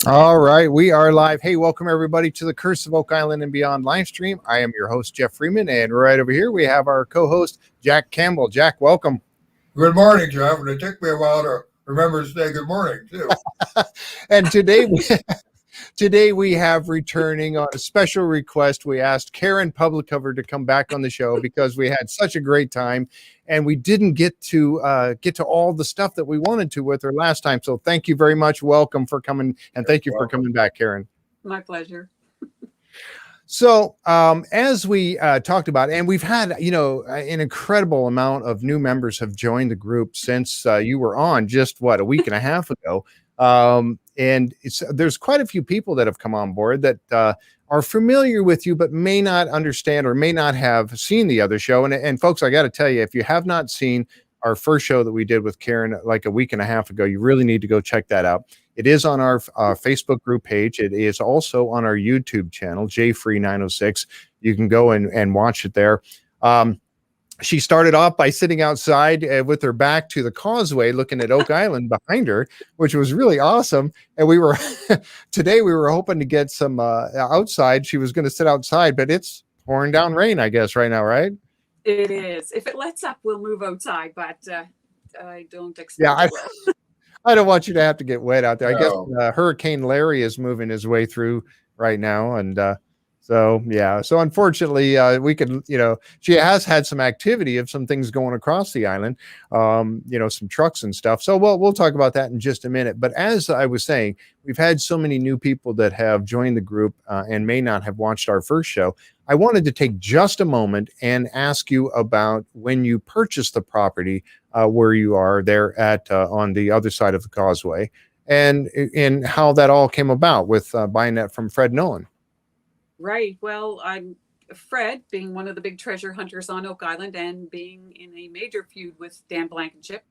All right, we are live. Hey, welcome everybody to the Curse of Oak Island and Beyond live stream. I am your host, Jeff Freeman, and right over here we have our co-host, Jack Campbell. Jack, welcome. Good morning, Jeff. And it took me a while to remember to say good morning, too. And today we have returning on a special request. We asked Karen Publicover to come back on the show because we had such a great time and we didn't get to all the stuff that we wanted to with her last time. So thank you very much. Welcome for coming, and thank you for coming back, Karen. My pleasure. So as we talked about, and we've had, an incredible amount of new members have joined the group since you were on just a week and a half ago. And there's quite a few people that have come on board that are familiar with you, but may not understand or may not have seen the other show. And folks, I got to tell you, if you have not seen our first show that we did with Karen like a week and a half ago, you really need to go check that out. It is on our Facebook group page. It is also on our YouTube channel, JFree906. You can go and watch it there. She started off by sitting outside with her back to the causeway, looking at Oak Island behind her, which was really awesome. And today we were hoping to get some outside. She was going to sit outside, but it's pouring down rain, I guess, right now, right? It is. If it lets up, we'll move outside, but I don't expect it will. I don't want you to have to get wet out there. No. I guess Hurricane Larry is moving his way through right now. And so unfortunately, we could, she has had some activity of some things going across the island, some trucks and stuff. So we'll talk about that in just a minute. But as I was saying, we've had so many new people that have joined the group and may not have watched our first show. I wanted to take just a moment and ask you about when you purchased the property where you are there at on the other side of the causeway, and how that all came about with buying that from Fred Nolan. Right. Well, I'm Fred, being one of the big treasure hunters on Oak Island and being in a major feud with Dan Blankenship,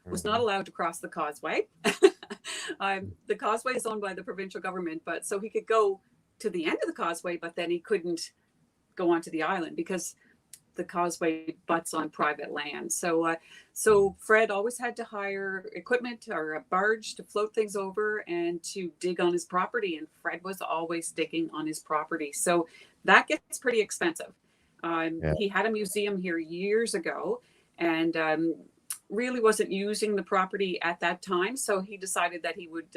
was not allowed to cross the causeway. The causeway is owned by the provincial government, but so he could go to the end of the causeway, but then he couldn't go onto the island because the causeway butts on private land. So Fred always had to hire equipment or a barge to float things over and to dig on his property. And Fred was always digging on his property. So that gets pretty expensive. He had a museum here years ago and really wasn't using the property at that time. So he decided that he would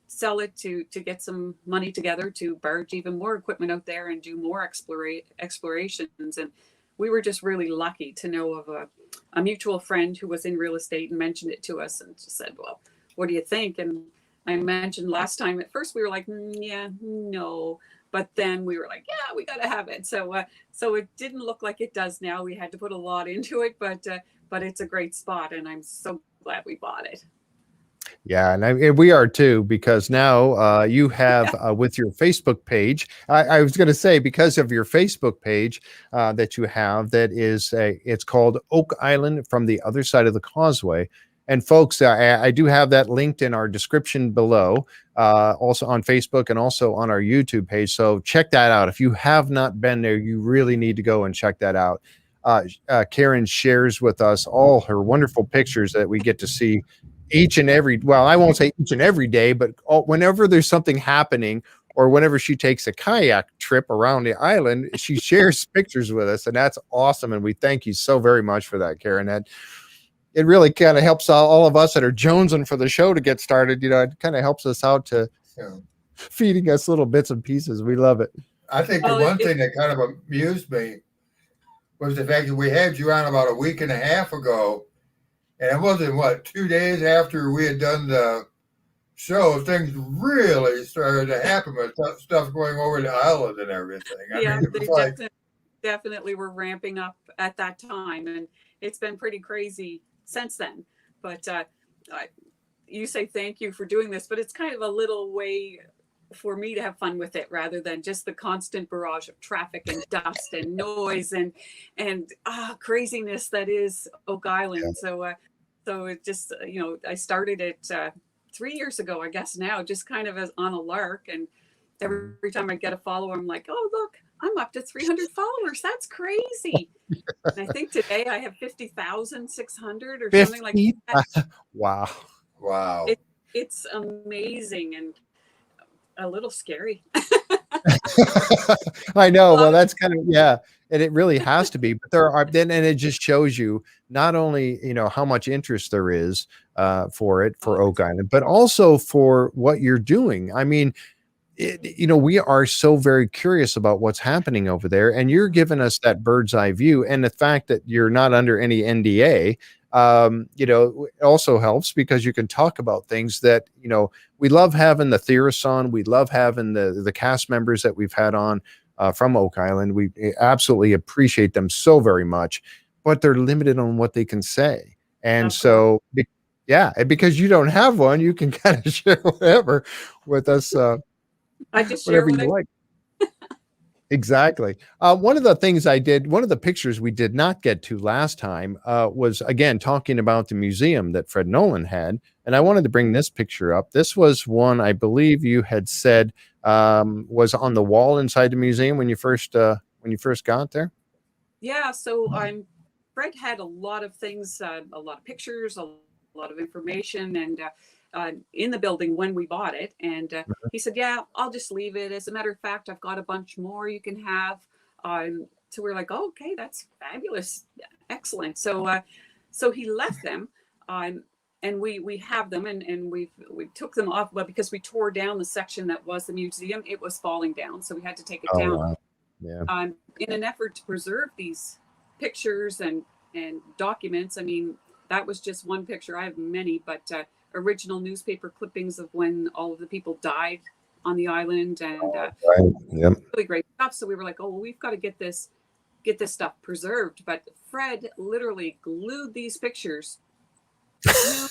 sell it to get some money together to barge even more equipment out there and do more explorations. And we were just really lucky to know of a mutual friend who was in real estate and mentioned it to us and just said, well, what do you think? And I mentioned last time, at first we were like, yeah, no. But then we were like, yeah, we got to have it. So it didn't look like it does now. We had to put a lot into it, but it's a great spot. And I'm so glad we bought it. Yeah, and we are too, because now you have with your Facebook page, I was going to say, because of your Facebook page that you have, it's called Oak Island from the Other Side of the Causeway. And folks, I do have that linked in our description below, also on Facebook and also on our YouTube page. So check that out. If you have not been there, you really need to go and check that out. Karen shares with us all her wonderful pictures that we get to see each and every, well, I won't say each and every day, but whenever there's something happening or whenever she takes a kayak trip around the island, she shares pictures with us, and that's awesome. And we thank you so very much for that, Karen. That it really kind of helps all of us that are jonesing for the show to get started. It kind of helps us out to feeding us little bits and pieces. We love it. I think the one thing that kind of amused me was the fact that we had you on about a week and a half ago. And it wasn't, 2 days after we had done the show, things really started to happen with stuff going over the island and everything. They definitely were ramping up at that time. And it's been pretty crazy since then. But you say thank you for doing this, but it's kind of a little way for me to have fun with it rather than just the constant barrage of traffic and dust and noise and craziness that is Oak Island. Yeah. So it just, I started it 3 years ago, I guess now, just kind of as on a lark. And every time I get a follower, I'm like, oh, look, I'm up to 300 followers. That's crazy. And I think today I have 50,600 or something like that. Wow. Wow. It's amazing. And a little scary. I know. A lot Well, of that's kind of, yeah, and it really has to be. But there are then, and it just shows you not only how much interest there is for it for all Oak Island, but also for what you're doing. I mean, we are so very curious about what's happening over there, and you're giving us that bird's eye view, and the fact that you're not under any NDA, it also helps because you can talk about things that we love having the theorists on. We love having the cast members that we've had on from Oak Island. We absolutely appreciate them so very much, but they're limited on what they can say, and of course. so. Yeah, and because you don't have one, you can kind of share whatever with us. I just share Whatever what you I like. Exactly. One of the things one of the pictures we did not get to last time was, again, talking about the museum that Fred Nolan had. And I wanted to bring this picture up. This was one I believe you had said was on the wall inside the museum when you first got there. Yeah, so Fred had a lot of things, a lot of pictures, a lot of information, and in the building when we bought it. And he said, "Yeah, I'll just leave it. As a matter of fact, I've got a bunch more you can have." So we're like, "Oh, okay, that's fabulous, excellent." So he left them, and we have them, and we took them off, but because we tore down the section that was the museum, it was falling down, so we had to take it Oh, down. wow. Yeah. In an effort to preserve these pictures and documents. I mean, that was just one picture. I have many, but original newspaper clippings of when all of the people died on the island, and Right. Yep. really great stuff. So we were like, "Oh, well, we've got to get this stuff preserved." But Fred literally glued these pictures to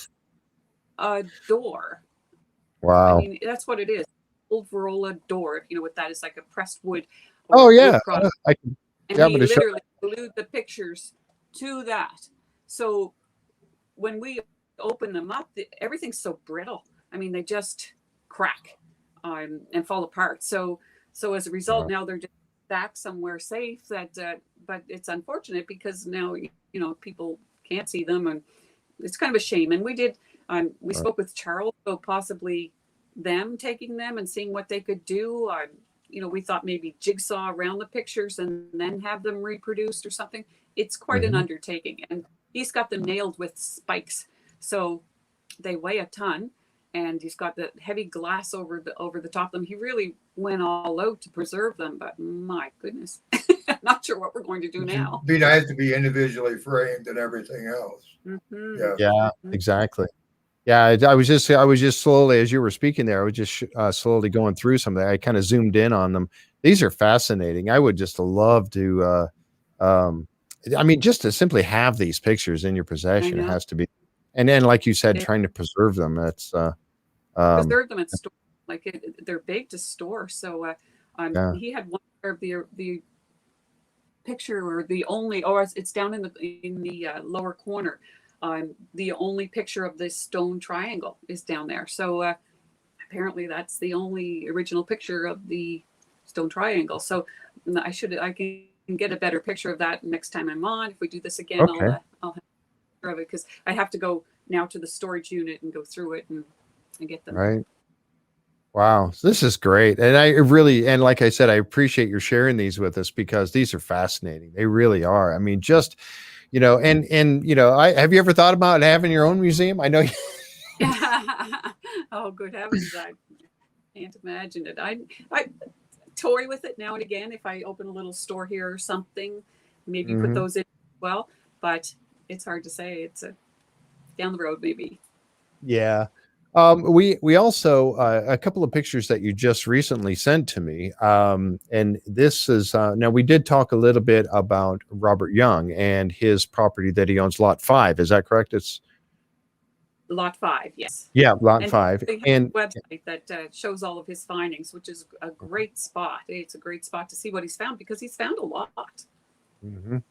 a door. Wow. I mean, that's what it is. Old Verola door, if you know what that is, like a pressed wood. Oh, Wood yeah. product. I can. And Yeah, he but literally glued the pictures to that. So when we open them up, everything's so brittle. I mean, they just crack and fall apart. So as a result, now they're just stacked somewhere safe. But it's unfortunate because now people can't see them, and it's kind of a shame. And we spoke with Charles about possibly them taking them and seeing what they could do. We thought maybe jigsaw around the pictures and then have them reproduced or something. It's quite an undertaking, and he's got them nailed with spikes, so they weigh a ton. And he's got the heavy glass over the top of them. He really went all out to preserve them, but my goodness, I'm not sure what we're going to do now. It'd be nice to be individually framed and everything else. Mm-hmm. Yeah, exactly. Yeah, I was just slowly, as you were speaking there, I was just slowly going through something. I kind of zoomed in on them. These are fascinating. I would just love to, I mean, just to simply have these pictures in your possession, it has to be. And then, like you said, trying to preserve them. That's preserve them and store. They're big to store. So he had one of the picture, or the only, or it's down in the lower corner. The only picture of this stone triangle is down there. So apparently that's the only original picture of the stone triangle. So I can get a better picture of that next time I'm on. If we do this again, okay. I'll have a picture of it, because I have to go now to the storage unit and go through it and get them. Right. Wow. So this is great. And and like I said, I appreciate your sharing these with us, because these are fascinating. They really are. I mean, just, and have you ever thought about having your own museum? I know. Oh, good heavens. I can't imagine it. I toy with it now and again. If I open a little store here or something, maybe put those in as well, but it's hard to say. It's down the road, maybe. Yeah. We also a couple of pictures that you just recently sent to me. And this is now, we did talk a little bit about Robert Young and his property that he owns, Lot 5. Is that correct? It's Lot 5, yes. Yeah, Lot 5. And a website that shows all of his findings, which is a great spot. It's a great spot to see what he's found, because he's found a lot.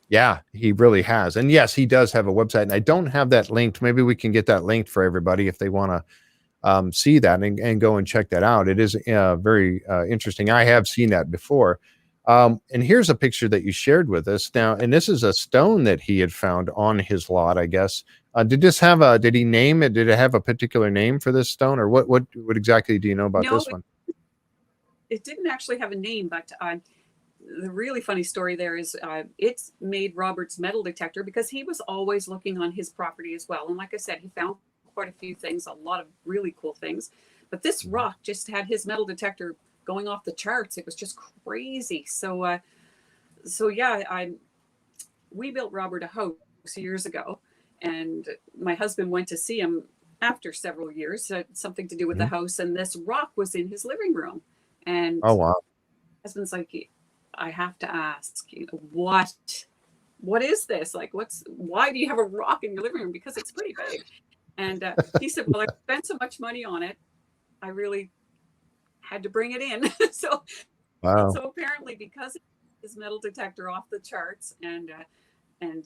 Yeah, he really has. And yes, he does have a website, and I don't have that linked. Maybe we can get that linked for everybody if they want to see that and go and check that out. It is very interesting. I have seen that before. And here's a picture that you shared with us now. And this is a stone that he had found on his lot, I guess. Did he name it? Did it have a particular name for this stone, or what exactly do you know about this one? it didn't actually have a name, but the really funny story there is it's made Robert's metal detector because he was always looking on his property as well. And like I said, he found quite a few things, a lot of really cool things. But this rock just had his metal detector going off the charts. It was just crazy. So yeah, we built Robert a house years ago, and my husband went to see him after several years, something to do with the house, and this rock was in his living room. And Oh, wow. my husband's like, I have to ask, what is this? Like, why do you have a rock in your living room? Because it's pretty big. And he said, well, I spent so much money on it, I really had to bring it in. So apparently, because his metal detector off the charts, and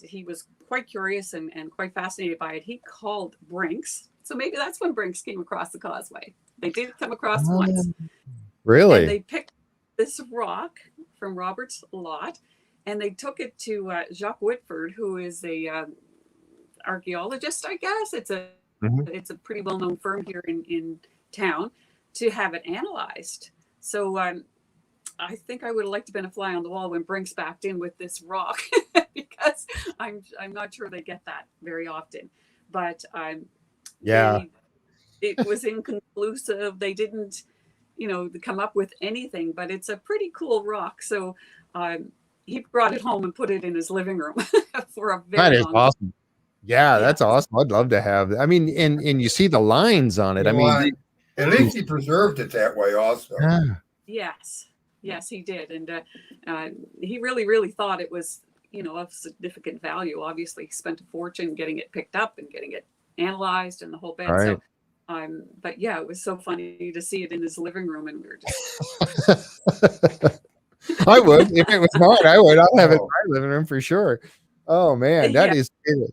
he was quite curious and quite fascinated by it, he called Brinks. So maybe that's when Brinks came across the causeway. They did come across once. Really? And they picked this rock from Robert's lot, and they took it to Jacques Whitford, who is a archaeologist, I guess. It's a pretty well-known firm here in town, to have it analyzed. So I think I would have liked to have been a fly on the wall when Brinks backed in with this rock, because I'm not sure they get that very often. But it was inconclusive. They didn't, come up with anything, but it's a pretty cool rock. So he brought it home and put it in his living room for a very long time. Awesome. Yeah, that's awesome. I'd love to have. I mean, and you see the lines on it. At least he preserved it that way also. Yes, he did. And he really thought it was, of significant value. Obviously, he spent a fortune getting it picked up and getting it analyzed and the whole bit. Right. So, but yeah, it was so funny to see it in his living room, and we were just. I would, if it was mine. I would. I'll have it in my living room for sure. Oh man, that is good.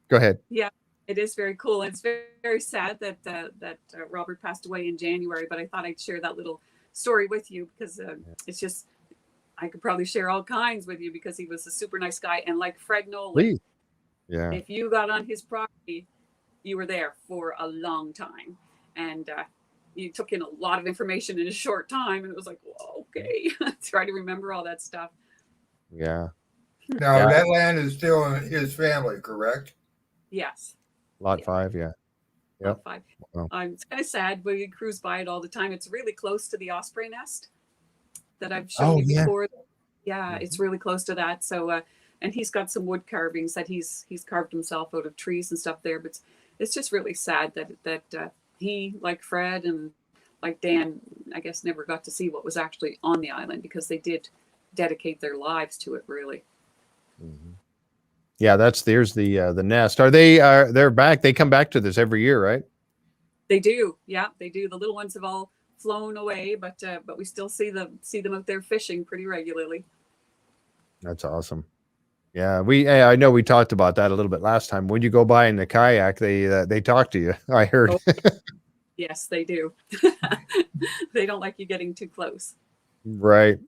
Go ahead. Yeah, it is very cool. It's very, very sad that Robert passed away in January, but I thought I'd share that little story with you because it's just, I could probably share all kinds with you because he was a super nice guy. And like Fred Nolan, please. Yeah. If you got on his property, you were there for a long time. And you took in a lot of information in a short time. And it was like, well, okay, try to remember all that stuff. Yeah. Now, that land is still in his family, correct? Yes. Lot 5, yeah. Lot 5. Wow. It's kind of sad, but we cruise by it all the time. It's really close to the osprey nest that I've shown you before. Yeah, it's really close to that. So, and he's got some wood carvings that he's carved himself out of trees and stuff there. But it's just really sad that he, like Fred and like Dan, I guess, never got to see what was actually on the island because they did dedicate their lives to it, really. Mm-hmm. Yeah, there's the nest. They're back? They come back to this every year, right? They do. Yeah, they do. The little ones have all flown away, but we still see them out there fishing pretty regularly. That's awesome. Yeah, I know we talked about that a little bit last time. When you go by in the kayak, they talk to you. I heard. Oh, yes, they do. They don't like you getting too close. Right.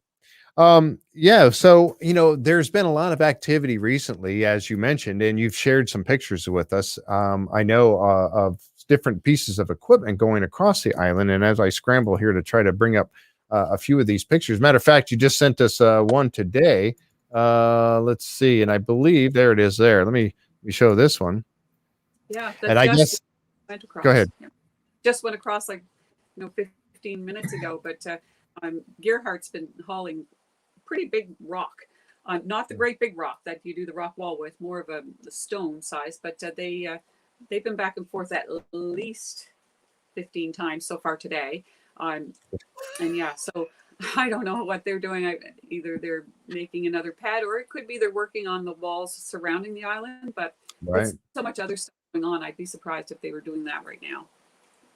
Yeah. So, there's been a lot of activity recently, as you mentioned, and you've shared some pictures with us. I know of different pieces of equipment going across the island. And as I scramble here to try to bring up a few of these pictures, matter of fact, you just sent us one today. Let's see. And I believe there it is there. Let me show this one. Yeah. And I guess, went across. Go ahead. Yeah. Just went across 15 minutes ago, but Gerhardt's been hauling pretty big rock, not the great big rock that you do the rock wall with, more of the stone size, but they've been back and forth at least 15 times so far today. And yeah, so I don't know what they're doing. Either they're making another pad, or it could be they're working on the walls surrounding the island, but there's so much other stuff going on. I'd be surprised if they were doing that right now.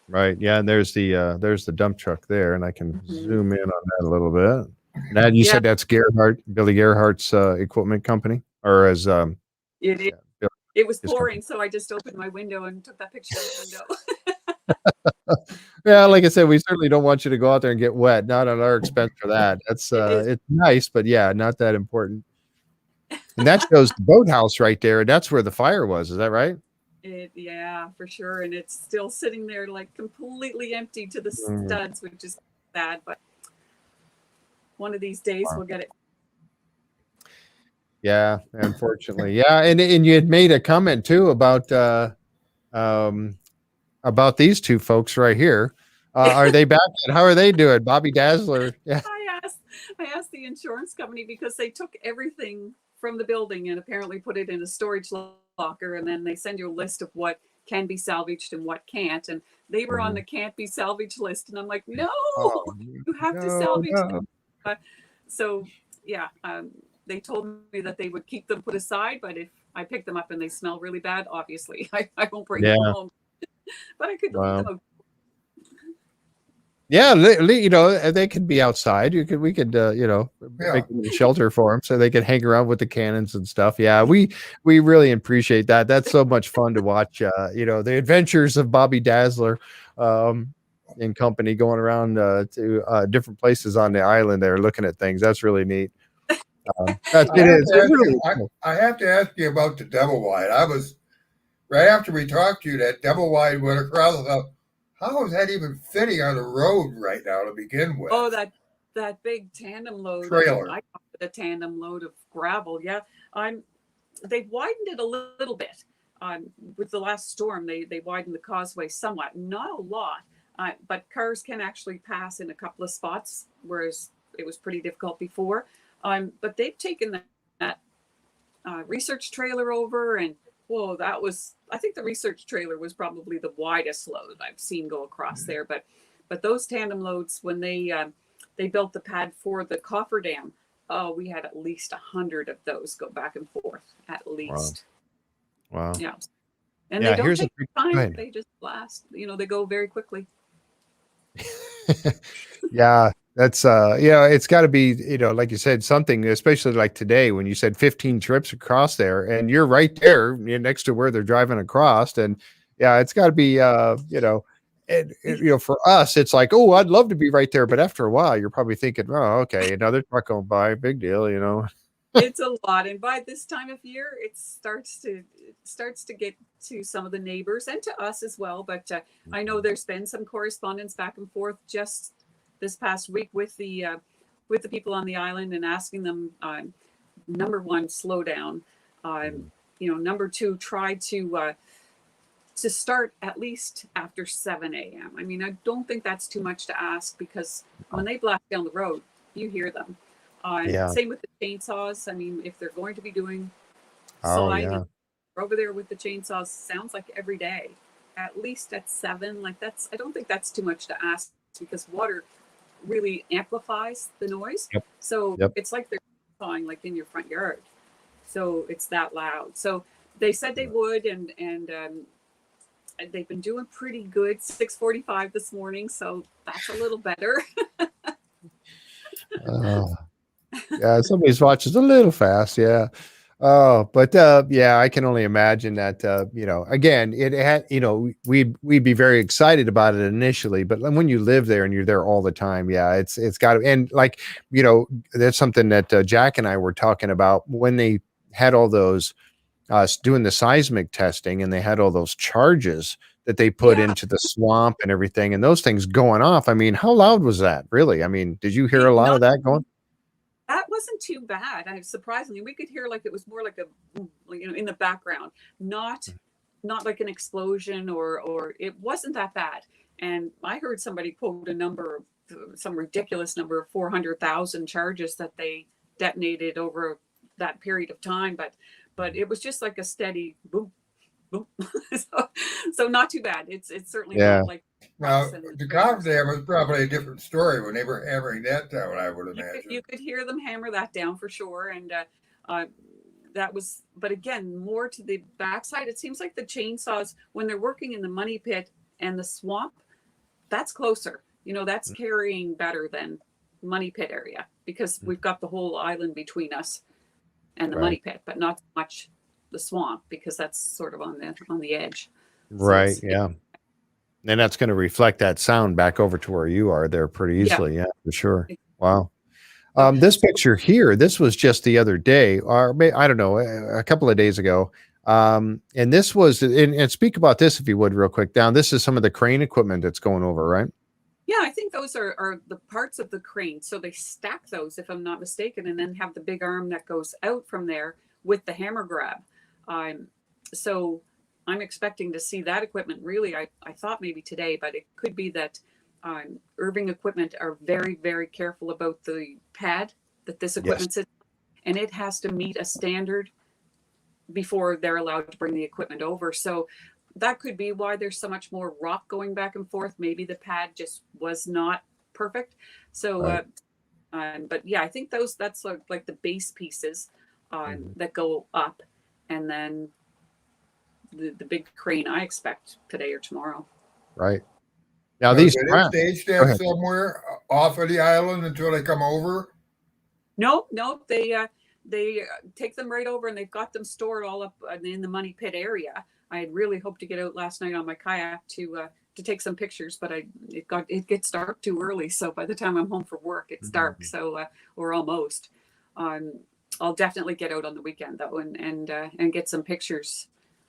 Right. Yeah. And there's the dump truck there, and I can zoom in on that a little bit. Now, you said that's Billy Gerhardt's equipment company, or as it was pouring, so I just opened my window and took that picture of the window. Yeah, like I said, we certainly don't want you to go out there and get wet. Not at our expense for that. That's it's nice, but yeah, not that important. And that shows the boathouse right there. That's where the fire was. Is that right? Yeah, for sure. And it's still sitting there like completely empty to the studs, which is sad, but one of these days we'll get it. Yeah, unfortunately. Yeah, and you had made a comment too about these two folks right here. Are they back? And how are they doing? Bobby Dazzler. Yeah. I asked the insurance company because they took everything from the building and apparently put it in a storage locker, and then they send you a list of what can be salvaged and what can't. And they were on the can't be salvaged list, and I'm like, no, you have to salvage them. So yeah, they told me that they would keep them put aside, but if I pick them up and they smell really bad, obviously I won't bring them home. But I could leave them. Yeah, they could be outside. We could make a shelter for them so they can hang around with the cannons and stuff. Yeah, we really appreciate that. That's so much fun to watch. The adventures of Bobby Dazzler and company going around to different places on the island there, looking at things. That's really neat. I have to ask you about the double wide. I was right after we talked to you, that double wide went across. I thought, how is that even fitting on the road right now to begin with? Oh, that big tandem load trailer. I call it a tandem load of gravel. Yeah, they've widened it a little bit. With the last storm, they widened the causeway somewhat, not a lot, but cars can actually pass in a couple of spots, whereas it was pretty difficult before. But they've taken that research trailer over, and whoa, I think the research trailer was probably the widest load I've seen go across there. But those tandem loads, when they built the pad for the cofferdam, we had at least 100 of those go back and forth, at least. Wow. Yeah. And they don't take time. They just blast. They go very quickly. Yeah. That's it's got to be, like you said, something, especially like today when you said 15 trips across there, and you're right there next to where they're driving across. And yeah, it's got to be for us, it's like, oh, I'd love to be right there, but after a while you're probably thinking, oh, okay, another truck going by, big deal. It's a lot, and by this time of year it starts to get to some of the neighbors and to us as well. But I know there's been some correspondence back and forth just this past week with the people on the island, and asking them, number one, slow down. Number two, try to start at least after 7 a.m. I mean, I don't think that's too much to ask, because when they blast down the road, you hear them. Same with the chainsaws. I mean, if they're going to be doing sliding over there with the chainsaws, sounds like every day, at least at 7. I don't think that's too much to ask, because water really amplifies the noise. So it's like they're sawing like in your front yard. So it's that loud. So they said they would, and they've been doing pretty good. 6:45 this morning, so that's a little better. Yeah, somebody's watching a little fast. Yeah. But I can only imagine that, again, it had, we'd be very excited about it initially, but when you live there and you're there all the time, it's got to, and that's something that Jack and I were talking about when they had all those, doing the seismic testing, and they had all those charges that they put into the swamp and everything, and those things going off. I mean, how loud was that really? I mean, did you hear a lot of that going? That wasn't too bad. Surprisingly, we could hear it was more like in the background, not like an explosion, or it wasn't that bad. And I heard somebody quote some ridiculous number of 400,000 charges that they detonated over that period of time. But it was just like a steady boom, boom. so not too bad. It's certainly not like. Now, the cofferdam was probably a different story when they were hammering that down, I would imagine. You could hear them hammer that down for sure. And that was, but again, more to the backside. It seems like the chainsaws, when they're working in the money pit and the swamp, that's closer. That's carrying better than money pit area, because we've got the whole island between us and the money pit, but not much the swamp, because that's sort of on the edge. Right. So and that's going to reflect that sound back over to where you are there pretty easily. Yeah, for sure. Wow. This picture here, this was just the other day, or I don't know, a couple of days ago. And this was, and speak about this if you would real quick. This is some of the crane equipment that's going over, right? Yeah, I think those are the parts of the crane. So they stack those, if I'm not mistaken, and then have the big arm that goes out from there with the hammer grab. So I'm expecting to see that equipment really. I thought maybe today, but it could be that Irving Equipment are very, very careful about the pad that this equipment sits on, and it has to meet a standard before they're allowed to bring the equipment over. So that could be why there's so much more rock going back and forth. Maybe the pad just was not perfect. So, but yeah, I think that's like the base pieces that go up, and then the big crane I expect today or tomorrow. Right. Now So these do tracks. they stage them somewhere off of the island until they come over? No, they take them right over, and they've got them stored all up in the Money Pit area. I had really hoped to get out last night on my kayak to take some pictures, but it gets dark too early. So by the time I'm home from work, it's dark. So or almost. I'll definitely get out on the weekend though, and get some pictures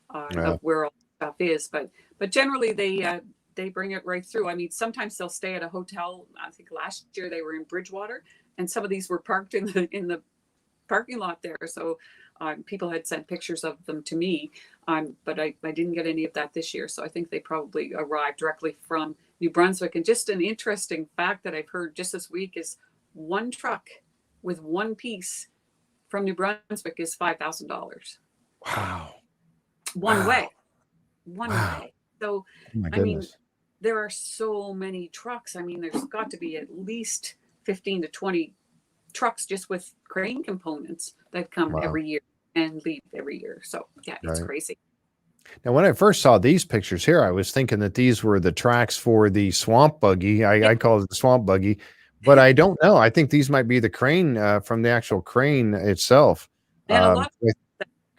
of where all the stuff is. But generally they bring it right through. I mean, sometimes they'll stay at a hotel. I think last year they were in Bridgewater, and some of these were parked in the parking lot there. So people had sent pictures of them to me, but I didn't get any of that this year. So I think they probably arrived directly from New Brunswick. And just an interesting fact that I've heard just this week is one truck with one piece from New Brunswick is $5,000. Wow. One way. So, Oh, I mean, there are so many trucks. I mean, there's got to be at least 15 to 20 trucks just with crane components that come every year and leave every year. So yeah, it's crazy. Now, when I first saw these pictures here, I was thinking that these were the tracks for the swamp buggy. I call it the swamp buggy, but I don't know. I think these might be the crane from the actual crane itself. And a lot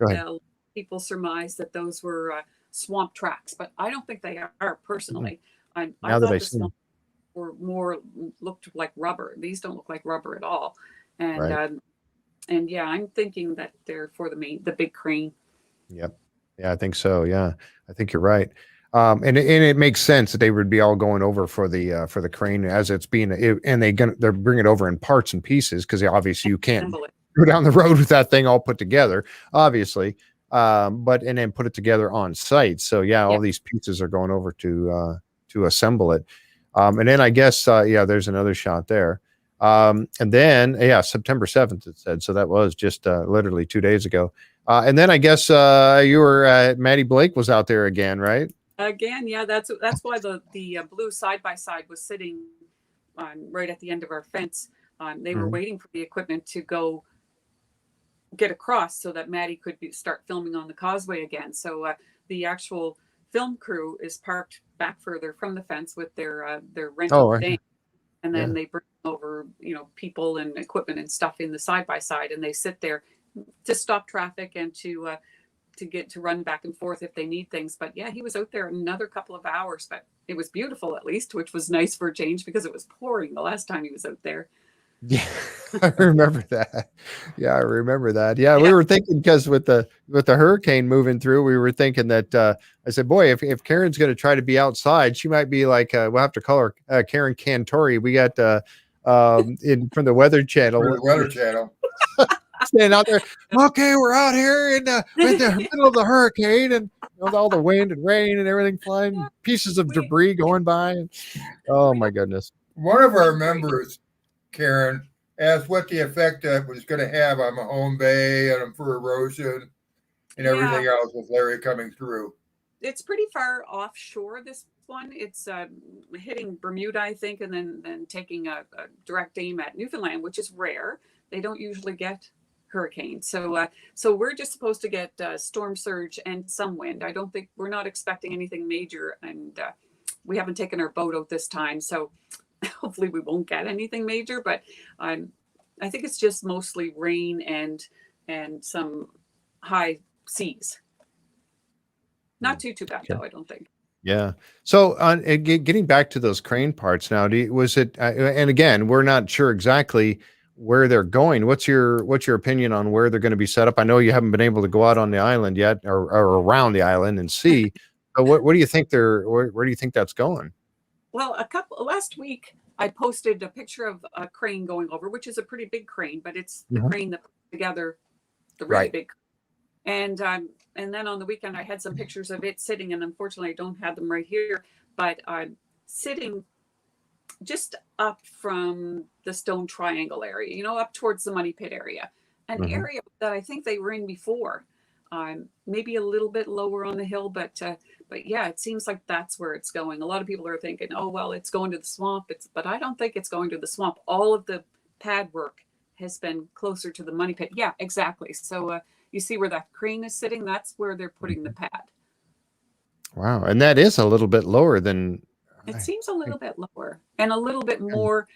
of people surmise that those were swamp tracks, but I don't think they are personally. I thought the swamp were more looked like rubber. These don't look like rubber at all. And yeah, I'm thinking that they're for the big crane. Yep. Yeah, I think so. Yeah, I think you're right. And it makes sense that they would be all going over for the crane as it's being, and they're bringing it over in parts and pieces because obviously you can't go down the road with that thing all put together, obviously. And then put it together on site. So yeah, all these pieces are going over to assemble it. And then I guess there's another shot there. And then September 7th it said. So that was just literally 2 days ago. And then I guess you were Maddie Blake was out there again, right? Again, yeah, that's why the blue side-by-side was sitting right at the end of our fence. They were waiting for the equipment to go get across so that Maddie could start filming on the causeway again. So the actual film crew is parked back further from the fence with their rental van, and then they bring over people and equipment and stuff in the side-by-side, and they sit there to stop traffic and to get to run back and forth if they need things. But yeah, he was out there another couple of hours, but it was beautiful at least, which was nice for a change because it was pouring the last time he was out there. Yeah, I remember that. Yeah, I remember that. Yeah, we were thinking because with the hurricane moving through, we were thinking that I said, boy, if Karen's going to try to be outside, she might be like we'll have to call her Karen Cantori. We got from the Weather Channel. The Weather Channel. Standing out there. Okay, we're out here in the middle of the hurricane, and all the wind and rain and everything flying, pieces of debris going by. Oh my goodness! One of our members, Karen, asked what the effect that was going to have on Mahone Bay and for erosion and everything else with Larry coming through. It's pretty far offshore, this one. It's hitting Bermuda, I think, and then taking a direct aim at Newfoundland, which is rare. They don't usually get hurricanes. So we're just supposed to get storm surge and some wind. We're not expecting anything major, and we haven't taken our boat out this time. So hopefully we won't get anything major, but I think it's just mostly rain and some high seas. Not too bad though, I don't think. Yeah. So getting back to those crane parts now, was it? And again, we're not sure exactly where they're going. What's your opinion on where they're going to be set up? I know you haven't been able to go out on the island yet, or around the island and see. But what do you think where do you think that's going? Well, last week I posted a picture of a crane going over, which is a pretty big crane, but it's the crane that puts together the really Right. big. And then on the weekend I had some pictures of it sitting, and unfortunately I don't have them right here, but sitting just up from the Stone Triangle area, up towards the Money Pit area, an area that I think they were in before. Maybe a little bit lower on the hill, but yeah, it seems like that's where it's going. A lot of people are thinking, oh well, it's going to the swamp. But I don't think it's going to the swamp. All of the pad work has been closer to the Money Pit. Yeah, exactly. So you see where that crane is sitting? That's where they're putting the pad. Wow, and that is a little bit lower than. It seems a little bit lower and a little bit more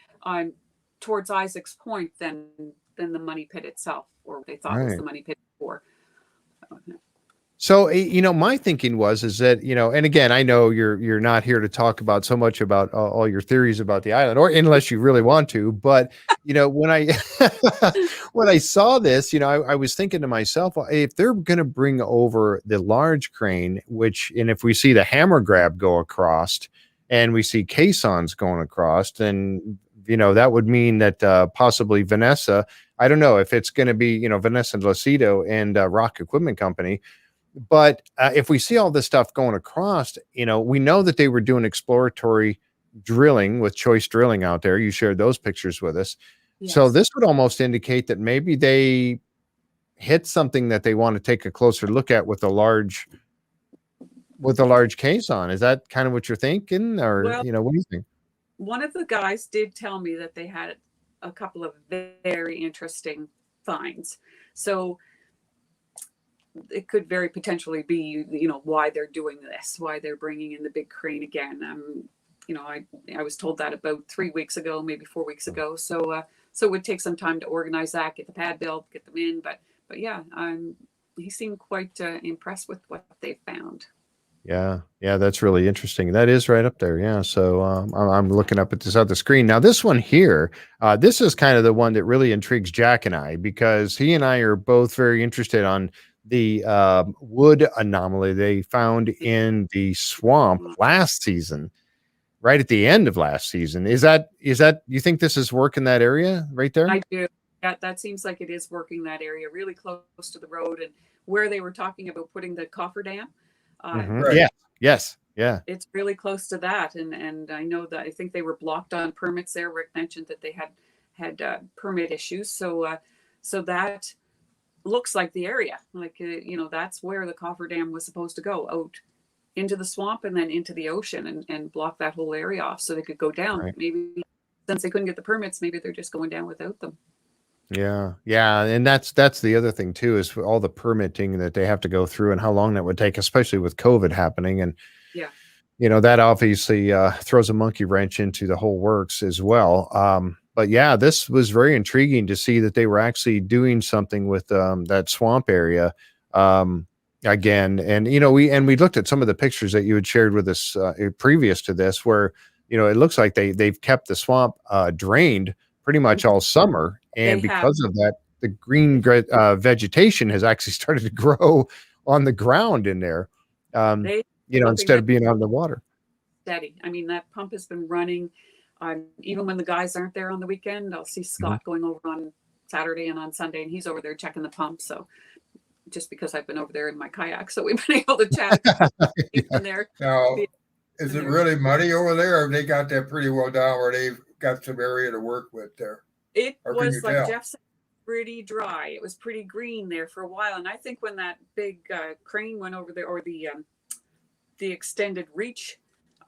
towards Isaac's Point than the Money Pit itself, or what they thought was the Money Pit before. So, my thinking is that, and again, I know you're not here to talk about so much about all your theories about the island, or unless you really want to, but, when I, when I saw this, I was thinking to myself, well, if they're going to bring over the large crane, and if we see the hammer grab go across and we see caissons going across, then, that would mean that possibly Vanessa, I don't know if it's going to be, Vanessa Lucido and Rock Equipment Company. But if we see all this stuff going across, we know that they were doing exploratory drilling with Choice Drilling out there. You shared those pictures with us. Yes. So this would almost indicate that maybe they hit something that they want to take a closer look at with a large caisson. Is that kind of what you're thinking? Or, what do you think? One of the guys did tell me that they had a couple of very interesting finds. So it could very potentially be, why they're doing this, why they're bringing in the big crane again. I was told that about 3 weeks ago, maybe 4 weeks ago. So it would take some time to organize that, get the pad built, get them in. But yeah, he seemed quite impressed with what they found. Yeah, that's really interesting. That is right up there. Yeah. So I'm looking up at this other screen. Now, this one here, this is kind of the one that really intrigues Jack and I, because he and I are both very interested on the wood anomaly they found in the swamp last season, right at the end of last season. Is that you think this is work in that area right there? I do. That seems like it is working that area, really close to the road, and where they were talking about putting the cofferdam. Right. Yes. It's really close to that, and I know that I think they were blocked on permits there. Rick mentioned that they had permit issues, so that looks like the area, that's where the cofferdam was supposed to go, out into the swamp and then into the ocean, and block that whole area off so they could go down. Right. Maybe since they couldn't get the permits, maybe they're just going down without them. Yeah. And that's the other thing too, is all the permitting that they have to go through and how long that would take, especially with COVID happening. And that obviously throws a monkey wrench into the whole works as well. But yeah, this was very intriguing to see that they were actually doing something with that swamp area again. And we looked at some of the pictures that you had shared with us previous to this, where it looks like they've kept the swamp drained pretty much all summer, and because of that, the green vegetation has actually started to grow on the ground in there. Instead of being on the water. Steady. I mean, that pump has been running. Even when the guys aren't there on the weekend, I'll see Scott going over on Saturday and on Sunday, and he's over there checking the pump. So just because I've been over there in my kayak, so we've been able to chat in there. Now, is it really muddy over there, or have they got that pretty well down where they've got some area to work with there? It was, like Jeff said, pretty dry. It was pretty green there for a while. And I think when that big crane went over there, or the extended reach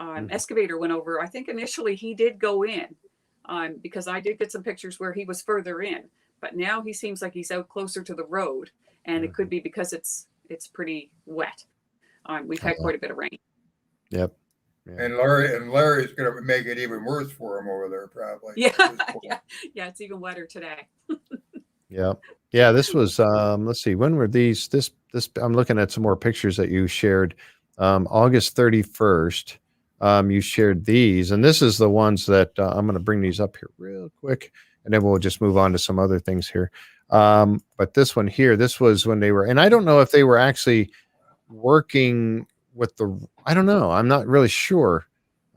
excavator went over, I think initially he did go in, because I did get some pictures where he was further in, but now he seems like he's out closer to the road, and it could be because it's pretty wet. We've had quite a bit of rain. Yep. Yeah. And Larry's going to make it even worse for him over there, probably. Yeah. It's even wetter today. Yeah. This was let's see, when were these? This I'm looking at some more pictures that you shared. August 31st. You shared these, and this is the ones that I'm going to bring these up here real quick, and then we'll just move on to some other things here. But this one here, this was when they were, and I don't know if they were actually working with I don't know. I'm not really sure.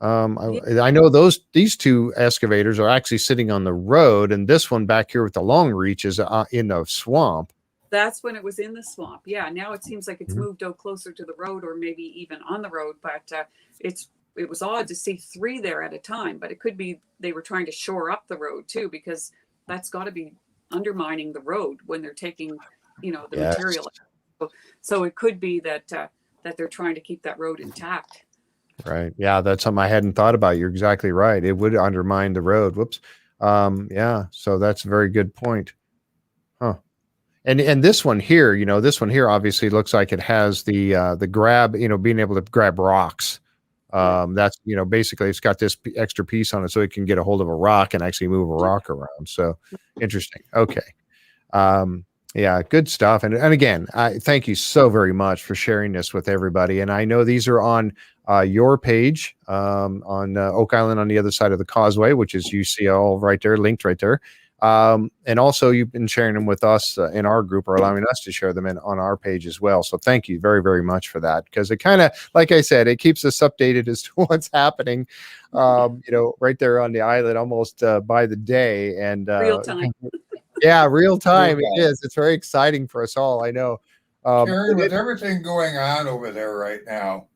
I know these two excavators are actually sitting on the road, and this one back here with the long reach is in the swamp. That's when it was in the swamp. Yeah, now it seems like it's Mhm. moved out closer to the road, or maybe even on the road. But it was odd to see three there at a time. But it could be they were trying to shore up the road too, because that's got to be undermining the road when they're taking, the Yes. material. So it could be that that they're trying to keep that road intact. Right. Yeah, that's something I hadn't thought about. You're exactly right. It would undermine the road. Whoops. Yeah. So that's a very good point. Huh. And this one here, obviously looks like it has the grab, being able to grab rocks. That's, basically it's got this extra piece on it so it can get a hold of a rock and actually move a rock around. So interesting. Okay. Yeah, good stuff. And again, I thank you so very much for sharing this with everybody. And I know these are on your page on Oak Island on the other side of the causeway, which is you see all right there, linked right there. And also you've been sharing them with us in our group, or allowing us to share them on our page as well. So thank you very, very much for that, because it kind of, like I said, it keeps us updated as to what's happening, right there on the island, almost by the day. And Real time. yeah, real time. It is. It's very exciting for us all. I know. Terry, with everything going on over there right now,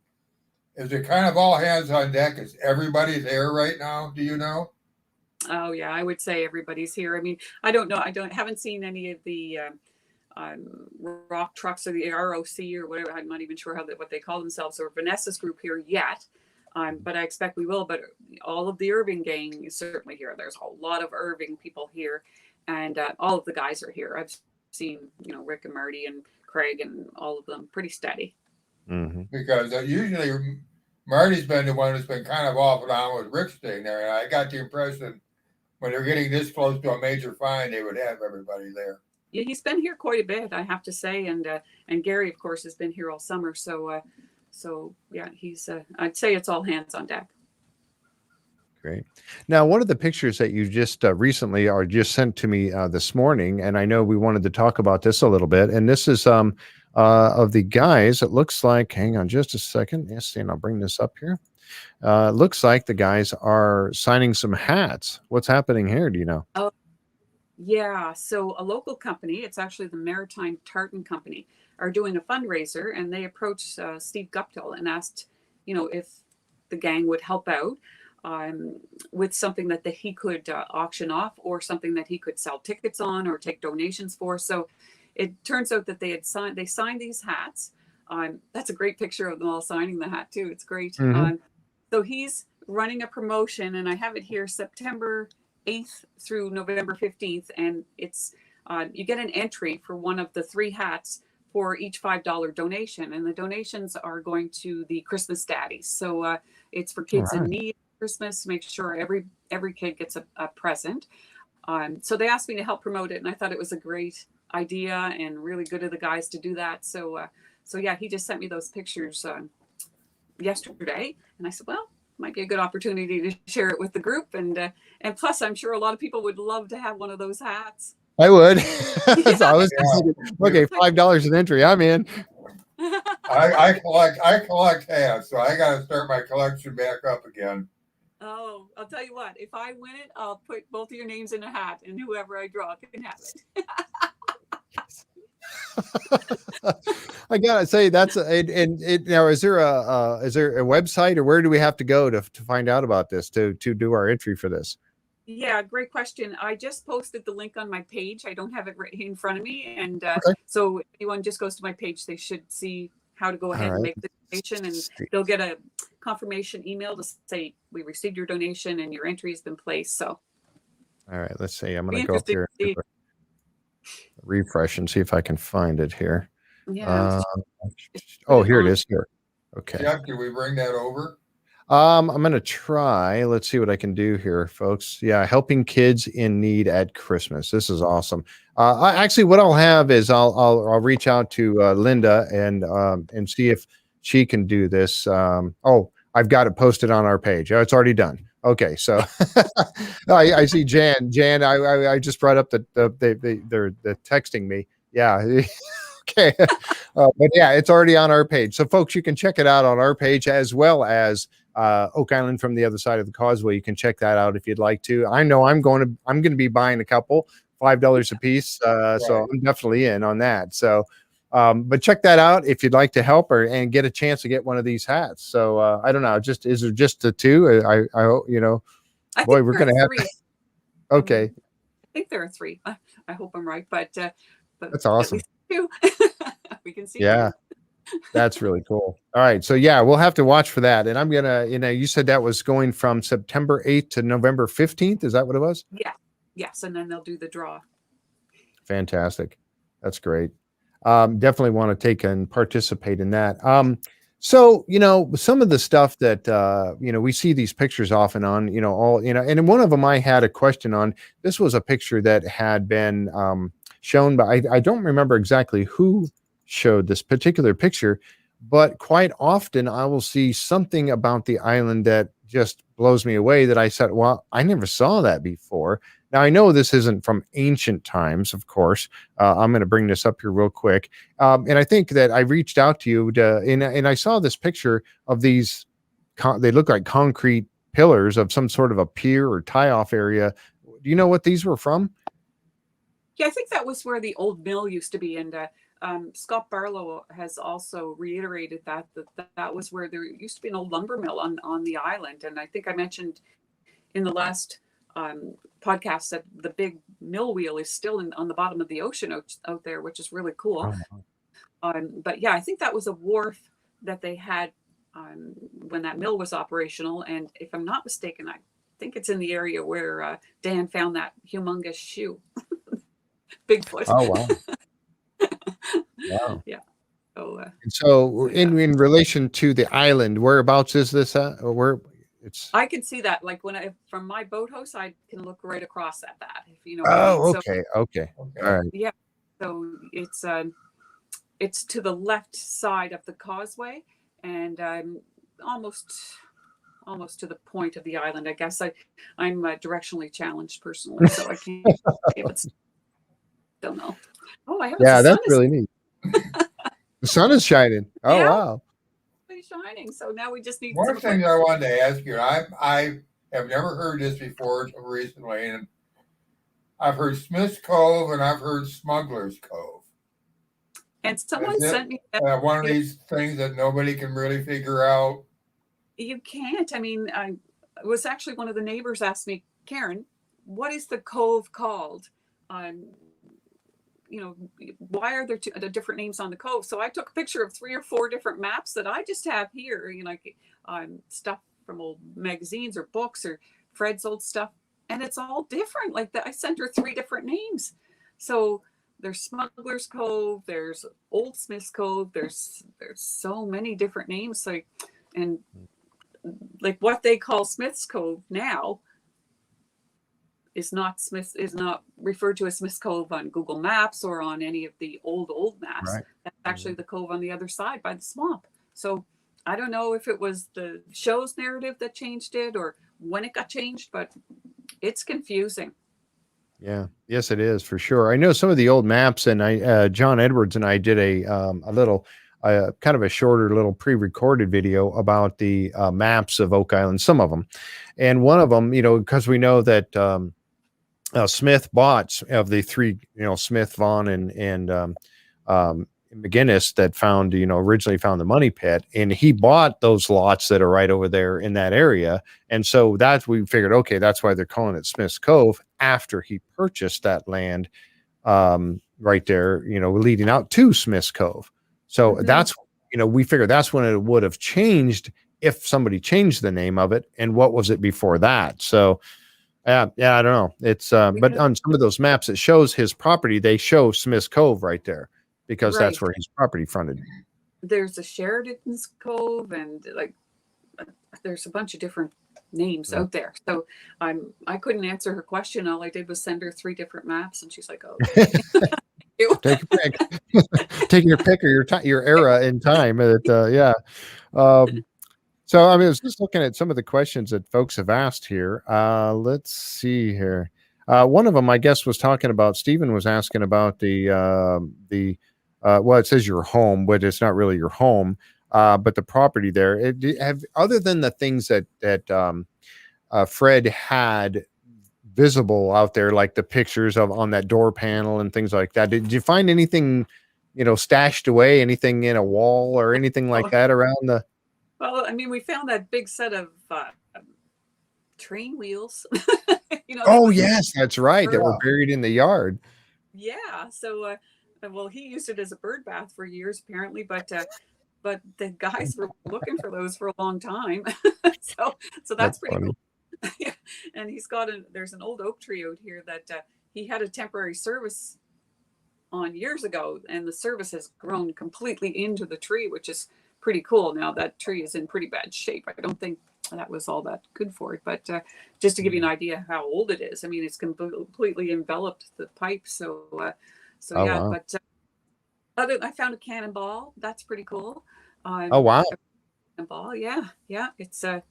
is it kind of all hands on deck? Is everybody there right now? Do you know? Oh yeah, I would say everybody's here. I mean, I don't know. Haven't seen any of the rock trucks or the ROC or whatever. I'm not even sure what they call themselves, or Vanessa's group here yet. But I expect we will. But all of the Irving gang is certainly here. There's a lot of Irving people here, and all of the guys are here. I've seen, Rick and Marty and Craig and all of them pretty steady. Mm-hmm. Because usually Marty's been the one that's been kind of off and on with Rick staying there. And I got the impression when they're getting this close to a major find, they would have everybody there. Yeah, he's been here quite a bit, I have to say. And Gary, of course, has been here all summer. So yeah, he's, I'd say it's all hands on deck. Great. Now, one of the pictures that you just recently or just sent to me this morning, and I know we wanted to talk about this a little bit, and this is of the guys. It looks like, hang on just a second. Yes, and I'll bring this up here. It looks like the guys are signing some hats. What's happening here? Do you know? Oh, yeah. So a local company, it's actually the Maritime Tartan Company, are doing a fundraiser, and they approached Steve Guptill and asked, if the gang would help out with something that he could auction off, or something that he could sell tickets on or take donations for. So it turns out that they signed these hats. That's a great picture of them all signing the hat too. It's great. Mm-hmm. So he's running a promotion, and I have it here, September 8th through November 15th. And it's, you get an entry for one of the 3 hats for each $5 donation. And the donations are going to the Christmas Daddies. So it's for kids in need Christmas, to make sure every kid gets a present. So they asked me to help promote it, and I thought it was a great idea and really good of the guys to do that. So yeah, he just sent me those pictures yesterday, and I said, well, might be a good opportunity to share it with the group, and plus, I'm sure a lot of people would love to have one of those hats. I would. So I was thinking, okay, $5 an entry. I'm in. I collect hats, so I got to start my collection back up again. Oh, I'll tell you what, if I win it, I'll put both of your names in a hat, and whoever I draw can have it. I gotta say that's now. Is there a website, or where do we have to go to find out about this, to do our entry for this? Yeah, great question. I just posted the link on my page. I don't have it right in front of me, and so if anyone just goes to my page, they should see how to go ahead and make the donation, and they'll get a confirmation email to say we received your donation and your entry has been placed. So, all right, let's see. I'm going to go up here, and refresh, and see if I can find it here. Yeah. Here it is. Here. Okay. Jeff, did we bring that over? I'm going to try. Let's see what I can do here, folks. Yeah, helping kids in need at Christmas. This is awesome. Actually, what I'll have is I'll reach out to Linda and see if she can do this. I've got it posted on our page. Oh, it's already done. Okay, so I see Jan. I just brought up they're texting me. Yeah. Okay. But yeah, it's already on our page. So folks, you can check it out on our page as well as Oak Island from the other side of the causeway. You can check that out if you'd like to. I know I'm going to be buying a couple, $5 a piece. So I'm definitely in on that. So but check that out if you'd like to help and get a chance to get one of these hats. So I don't know, is it just the two? I hope, boy, we're going to have three. Okay. I think there are three. I hope I'm right, but that's awesome. Two. We can see. Yeah. That's really cool. All right. So yeah, we'll have to watch for that. And I'm going to, you said that was going from September 8th to November 15th. Is that what it was? Yeah. Yes. And then they'll do the draw. Fantastic. That's great. Definitely want to take and participate in that. So, some of the stuff that, we see these pictures off and on, and one of them I had a question on. This was a picture that had been shown by, I don't remember exactly who showed this particular picture, but quite often I will see something about the island that just blows me away that I said, well, I never saw that before. Now, I know this isn't from ancient times, of course. I'm going to bring this up here real quick. And I think that I reached out to you and I saw this picture of these, they look like concrete pillars of some sort of a pier or tie-off area. Do you know what these were from? Yeah, I think that was where the old mill used to be. And Scott Barlow has also reiterated that was where there used to be an old lumber mill on the island. And I think I mentioned in the last podcast that the big mill wheel is still on the bottom of the ocean out there, which is really cool. But yeah, I think that was a wharf that they had when that mill was operational. And if I'm not mistaken, I think it's in the area where Dan found that humongous shoe. Bigfoot. Oh, wow. Wow. Yeah. So in relation to the island, whereabouts is this at? Or where? I can see that, like from my boathouse, I can look right across at that. If you know. Oh, what I mean. Okay. All right. Yeah. So it's to the left side of the causeway, and I'm almost to the point of the island. I guess I'm directionally challenged personally, so I can't. Don't know. Oh, I have. Yeah, that's really neat. The sun is shining. Oh, yeah. Wow. Shining. So now we just need one of the things I wanted to ask you. I have never heard this before until recently, and I've heard Smith's Cove and I've heard Smuggler's Cove. And someone sent me one of these things that nobody can really figure out. You can't. I mean, it was actually one of the neighbors asked me, Karen, what is the cove called? Why are there different names on the cove? So I took a picture of 3 or 4 different maps that I just have here, stuff from old magazines or books or Fred's old stuff. And it's all different. Like that, I sent her 3 different names. So there's Smuggler's Cove, there's Old Smith's Cove, there's so many different names. And what they call Smith's Cove now is not referred to as Smith's Cove on Google Maps or on any of the old maps. Right. That's actually the cove on the other side by the swamp. So I don't know if it was the show's narrative that changed it or when it got changed, but it's confusing. Yeah. Yes, it is for sure. I know some of the old maps, and John Edwards and I did a little kind of a shorter little pre-recorded video about the maps of Oak Island, some of them. And one of them, because we know that Smith bought of the 3, Smith, Vaughn, and McGinnis that found, originally found the money pit, and he bought those lots that are right over there in that area. And so we figured, okay, that's why they're calling it Smith's Cove after he purchased that land right there, leading out to Smith's Cove. So that's, we figured that's when it would have changed if somebody changed the name of it. And what was it before that? So yeah, I don't know. It's but on some of those maps, it shows his property. They show Smith's Cove right there because that's where his property fronted. There's a Sheridan's Cove, and there's a bunch of different names out there. So I couldn't answer her question. All I did was send her 3 different maps, and she's like, "Oh, take your pick, take your pick or your era in time." Yeah. So, I was just looking at some of the questions that folks have asked here. Let's see here. One of them, I guess, was talking about, Stephen was asking about the well, it says your home, but it's not really your home. But the property there, other than the things that Fred had visible out there, like the pictures of on that door panel and things like that. Did you find anything, stashed away, anything in a wall or anything like that around the? Well, I mean, we found that big set of train wheels. Oh yes, that's right. That were buried in the yard. Yeah. So, well, he used it as a bird bath for years, apparently, but the guys were looking for those for a long time. so that's pretty funny. Cool. Yeah. And there's an old oak tree out here that he had a temporary service on years ago, and the service has grown completely into the tree, which is pretty cool. Now that tree is in pretty bad shape. I don't think that was all that good for it, but just to give you an idea how old it is, I mean, it's completely enveloped the pipe. So yeah. Wow. But I found a cannonball. That's pretty cool. Oh wow! Cannonball, yeah. It's I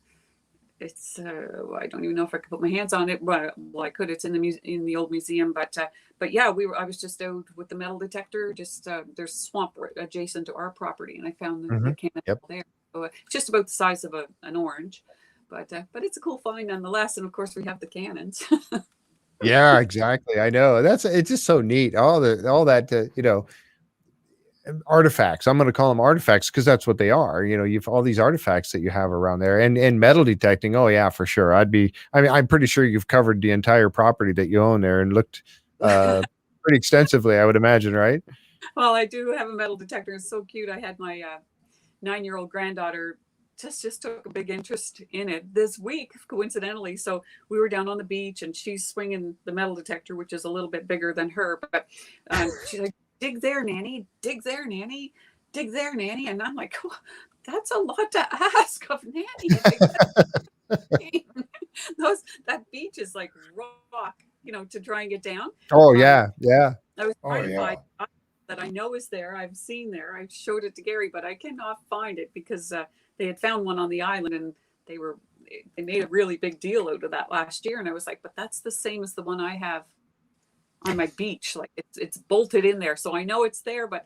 don't even know if I could put my hands on it. Well, I could. It's in the old museum, but yeah, I was just out with the metal detector. Just there's swamp adjacent to our property, and I found the cannonball there. So just about the size of an orange, but it's a cool find nonetheless. And of course, we have the cannons. Yeah, exactly. I know it's just so neat. All that artifacts. I'm going to call them artifacts because that's what they are. You've all these artifacts that you have around there, and metal detecting. Oh yeah, for sure. I'm pretty sure you've covered the entire property that you own there and looked pretty extensively, I would imagine, right? Well, I do have a metal detector. It's so cute. I had my 9-year-old granddaughter just took a big interest in it this week, coincidentally. So we were down on the beach, and she's swinging the metal detector, which is a little bit bigger than her, but she's like, dig there, Nanny, dig there, Nanny, dig there, Nanny. And I'm like, oh, that's a lot to ask of Nanny. That beach is like rock, to try and get down. Oh yeah. I was trying to find that I know is there. I've seen there. I showed it to Gary, but I cannot find it because they had found one on the island, and they made a really big deal out of that last year. And I was like, but that's the same as the one I have on my beach. Like it's bolted in there, so I know it's there, but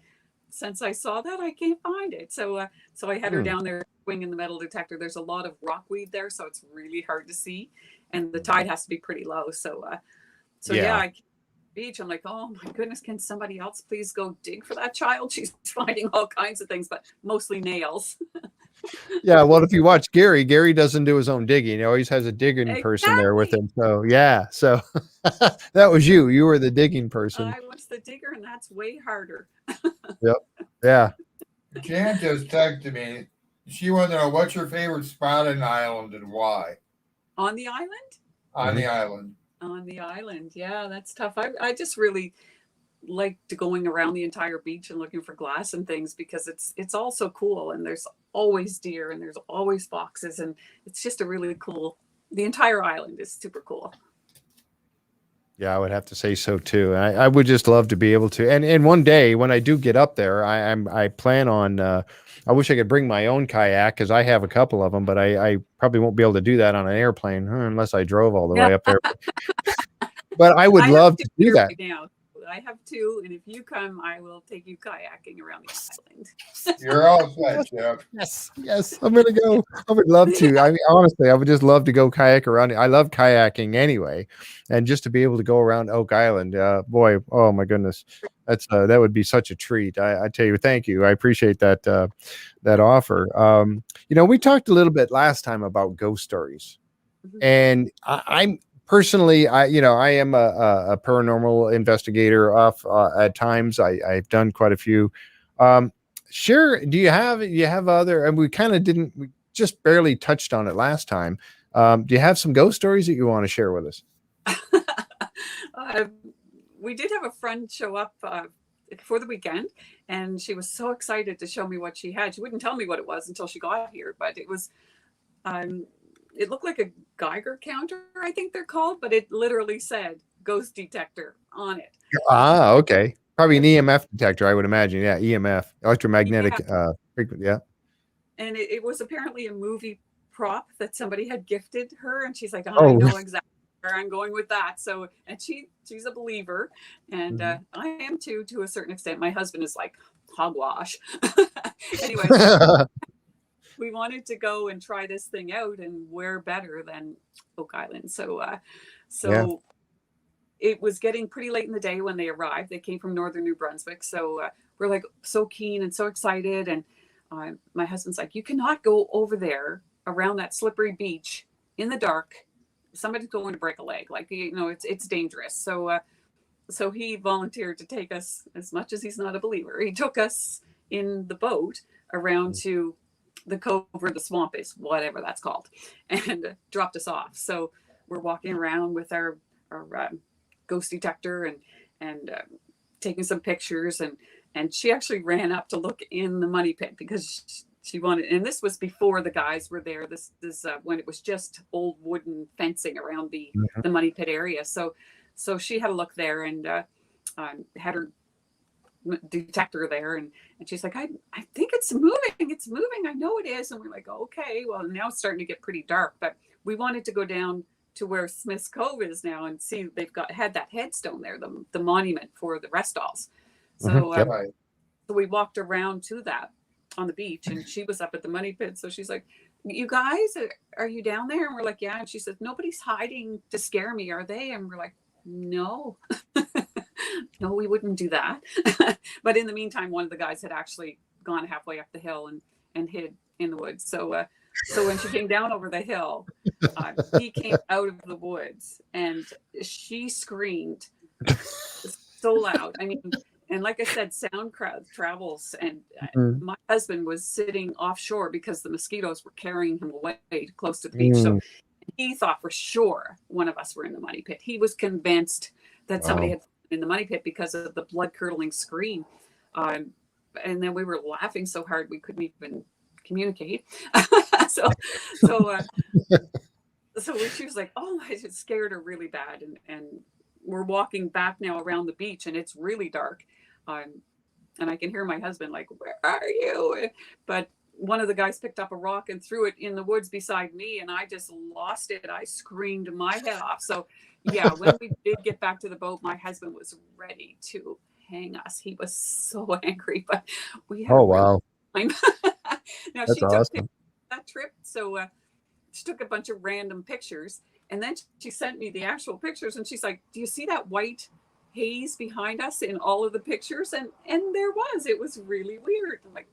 since I saw that, I can't find it. So I had her down there swinging the metal detector. There's a lot of rockweed there, so it's really hard to see, and the tide has to be pretty low. So I beach. I'm like, oh my goodness, can somebody else please go dig for that child? She's finding all kinds of things, but mostly nails. Yeah, well, if you watch Gary doesn't do his own digging. He always has a digging person there with him. So yeah, so that was you. You were the digging person. I was the digger, and that's way harder. Yep. Yeah. Jan just texted me. She wanted to know what's your favorite spot on the island and why. On the island? On the island. On the island. Yeah, that's tough. I just really liked going around the entire beach and looking for glass and things because it's all so cool, and there's always deer and there's always foxes, and it's just a really cool. The entire island is super cool. Yeah, I would have to say so too. I would just love to be able to. And one day when I do get up there, I plan on. I wish I could bring my own kayak because I have a couple of them, but I probably won't be able to do that on an airplane unless I drove all the way up there. But I would love to do that. Right now. I have two, and if you come, I will take you kayaking around the island. You're all set, Jeff. Yes, I'm gonna go. I would love to. I mean, honestly, I would just love to go kayak around. I love kayaking anyway, and just to be able to go around Oak Island, boy, oh my goodness, that would be such a treat. I tell you, thank you. I appreciate that offer. We talked a little bit last time about ghost stories, and I'm. Personally, I am a paranormal investigator at times. I've done quite a few. Sure. Do you have other, and we just barely touched on it last time. Do you have some ghost stories that you want to share with us? We did have a friend show up for the weekend, and she was so excited to show me what she had. She wouldn't tell me what it was until she got here, but it was, it looked like a Geiger counter, I think they're called, but it literally said ghost detector on it. Ah, okay. Probably an EMF detector, I would imagine. Yeah, EMF, electromagnetic frequency. Yeah. And it was apparently a movie prop that somebody had gifted her, and she's like, I know exactly I'm going with that. So, and she's a believer, and Mhm. I am too, to a certain extent. My husband is like hogwash. Anyway, we wanted to go and try this thing out, and where better than Oak Island? So, Yeah. it was getting pretty late in the day when they arrived. They came from northern New Brunswick, so we're like so keen and so excited. And my husband's like, "You cannot go over there around that slippery beach in the dark. Somebody's going to break a leg. Like, it's dangerous." So he volunteered to take us, as much as he's not a believer. He took us in the boat around to the cove where the swamp is, whatever that's called, and dropped us off. So we're walking around with our ghost detector and taking some pictures, and she actually ran up to look in the money pit because she wanted, and this was before the guys were there. This when it was just old wooden fencing around the money pit area. So she had a look there, and had her detector there, and she's like, I think it's moving, I know it is. And we're like, okay, well, now it's starting to get pretty dark, but we wanted to go down to where Smith's Cove is now and see they've had that headstone there, the monument for the Restals. So Yep. so we walked around to that on the beach, and she was up at the money pit. So she's like, "You guys, are you down there?" And we're like, "Yeah." And she said, "Nobody's hiding to scare me, are they?" And we're like, "No." No, we wouldn't do that. But in the meantime, one of the guys had actually gone halfway up the hill and hid in the woods. So when she came down over the hill, he came out of the woods, and she screamed so loud. I mean, and like I said, sound travels. And my husband was sitting offshore because the mosquitoes were carrying him away close to the beach. So he thought for sure one of us were in the money pit. He was convinced that somebody had in the money pit because of the blood curdling scream. And then we were laughing so hard we couldn't even communicate. So she was like, "Oh," it scared her really bad. And we're walking back now around the beach, and it's really dark. And I can hear my husband like, "Where are you?" But one of the guys picked up a rock and threw it in the woods beside me, and I just lost it. I screamed my head off. So yeah, when we did get back to the boat, my husband was ready to hang us. He was so angry, but we had wow. time. Now That's she took awesome. that trip, so she took a bunch of random pictures, and then she sent me the actual pictures, and she's like, "Do you see that white haze behind us in all of the pictures?" And there was. It was really weird. I'm like,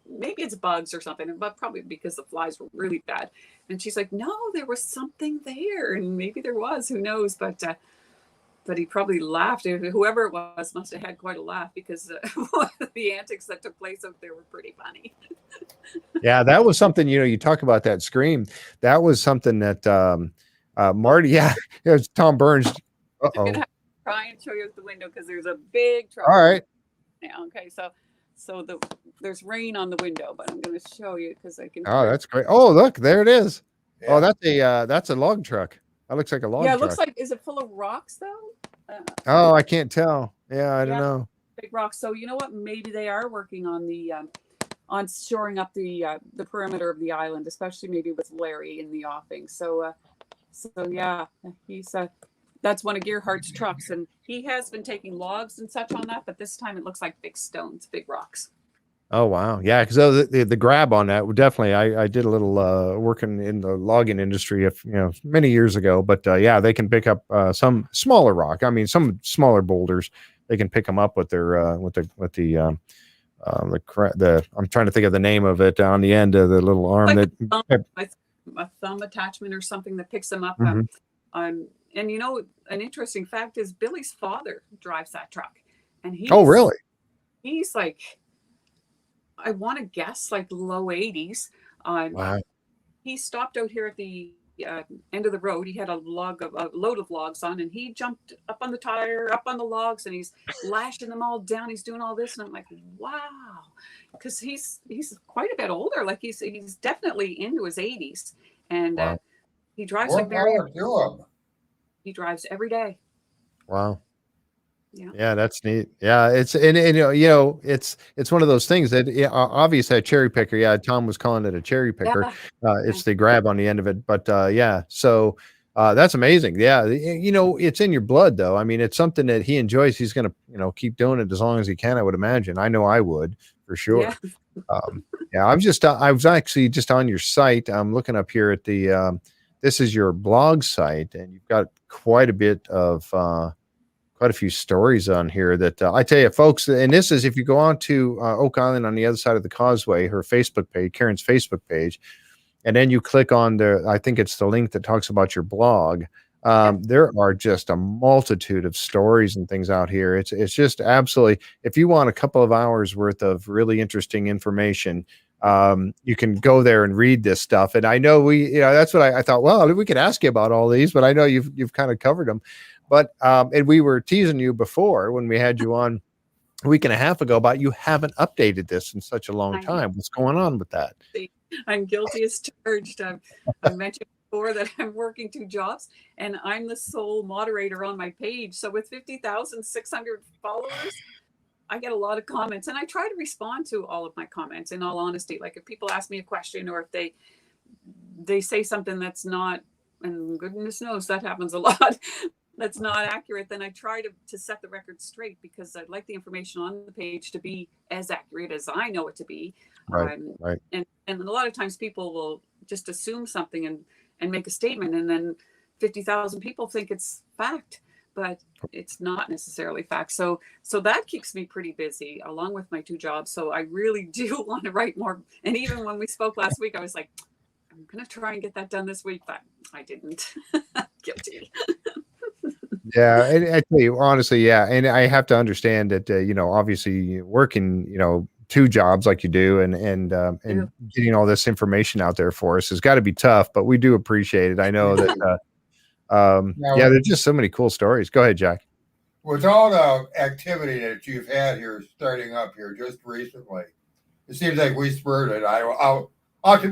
maybe it's bugs or something, but probably because the flies were really bad. And she's like, "No, there was something there," and maybe there was. Who knows? But he probably laughed. Whoever it was must have had quite a laugh because the antics that took place out there were pretty funny. Yeah, that was something, you talk about that scream. That was something that Marty, yeah, it was Tom Burns. I'm gonna have to try and show you out the window because there's a big trouble. All right. Now, okay, so there's rain on the window, but I'm going to show you because I can. Oh, that's great. Oh, look, there it is. Yeah. Oh, that's a log truck. That looks like a log truck. Yeah, it looks like, is it full of rocks though? Oh, I can't tell. Yeah, I don't know. Big rocks. So you know what? Maybe they are working on the on shoring up the perimeter of the island, especially maybe with Larry in the offing. So yeah, he's that's one of Gearhart's trucks, and he has been taking logs and such on that, but this time it looks like big stones, big rocks. Oh, wow. Yeah, because the grab on that would definitely, I did a little working in the logging industry many years ago, but yeah, they can pick up some smaller rock. I mean, some smaller boulders, they can pick them up with their I'm trying to think of the name of it on the end of the little arm, like that a thumb attachment or something that picks them up. And an interesting fact is Billy's father drives that truck, and oh, really? He's like, I want to guess like low 80s. Wow. He stopped out here at the end of the road. He had a load of logs on, and he jumped up on the tire, up on the logs, and he's lashing them all down. He's doing all this, and I'm like, wow, because he's quite a bit older. Like he's definitely into his 80s, and wow. He drives More like Mary. power to him. He drives every day. Wow. Yeah. Yeah, that's neat. Yeah, it's it's one of those things that obviously a cherry picker. Yeah, Tom was calling it a cherry picker. Yeah. It's the grab on the end of it, but yeah. So That's amazing. Yeah. It's in your blood though. I mean, it's something that he enjoys. He's going to, keep doing it as long as he can, I would imagine. I know I would for Yeah. sure. Yeah, I was actually just on your site. I'm looking up here at this is your blog site, and you've got quite a bit of, quite a few stories on here that I tell you, folks, and this is if you go on to Oak Island on the other side of the causeway, her Facebook page, Karen's Facebook page, and then you click on I think it's the link that talks about your blog. There are just a multitude of stories and things out here. It's just absolutely, if you want a couple of hours worth of really interesting information, you can go there and read this stuff. And I know that's what I thought, well, we could ask you about all these, but I know you've kind of covered them. But and we were teasing you before when we had you on a week and a half ago about you haven't updated this in such a long time. What's going on with that? I'm guilty as charged. I've mentioned before that I'm working 2 jobs and I'm the sole moderator on my page. So with 50,600 followers, I get a lot of comments, and I try to respond to all of my comments in all honesty. Like if people ask me a question, or if they say something that's not, and goodness knows that happens a lot, that's not accurate, then I try to set the record straight, because I'd like the information on the page to be as accurate as I know it to be. Right. And a lot of times people will just assume something and make a statement, and then 50,000 people think it's fact, but it's not necessarily fact. So that keeps me pretty busy along with my 2 jobs. So I really do want to write more. And even when we spoke last week, I was like, I'm going to try and get that done this week, but I didn't. Guilty. Yeah, and I tell you honestly, yeah, and I have to understand that obviously working 2 jobs like you do, and getting all this information out there for us has got to be tough, but we do appreciate it. I know that there's just so many cool stories. Go ahead, Jack. With all the activity that you've had here starting up here just recently, it seems like we spurred it.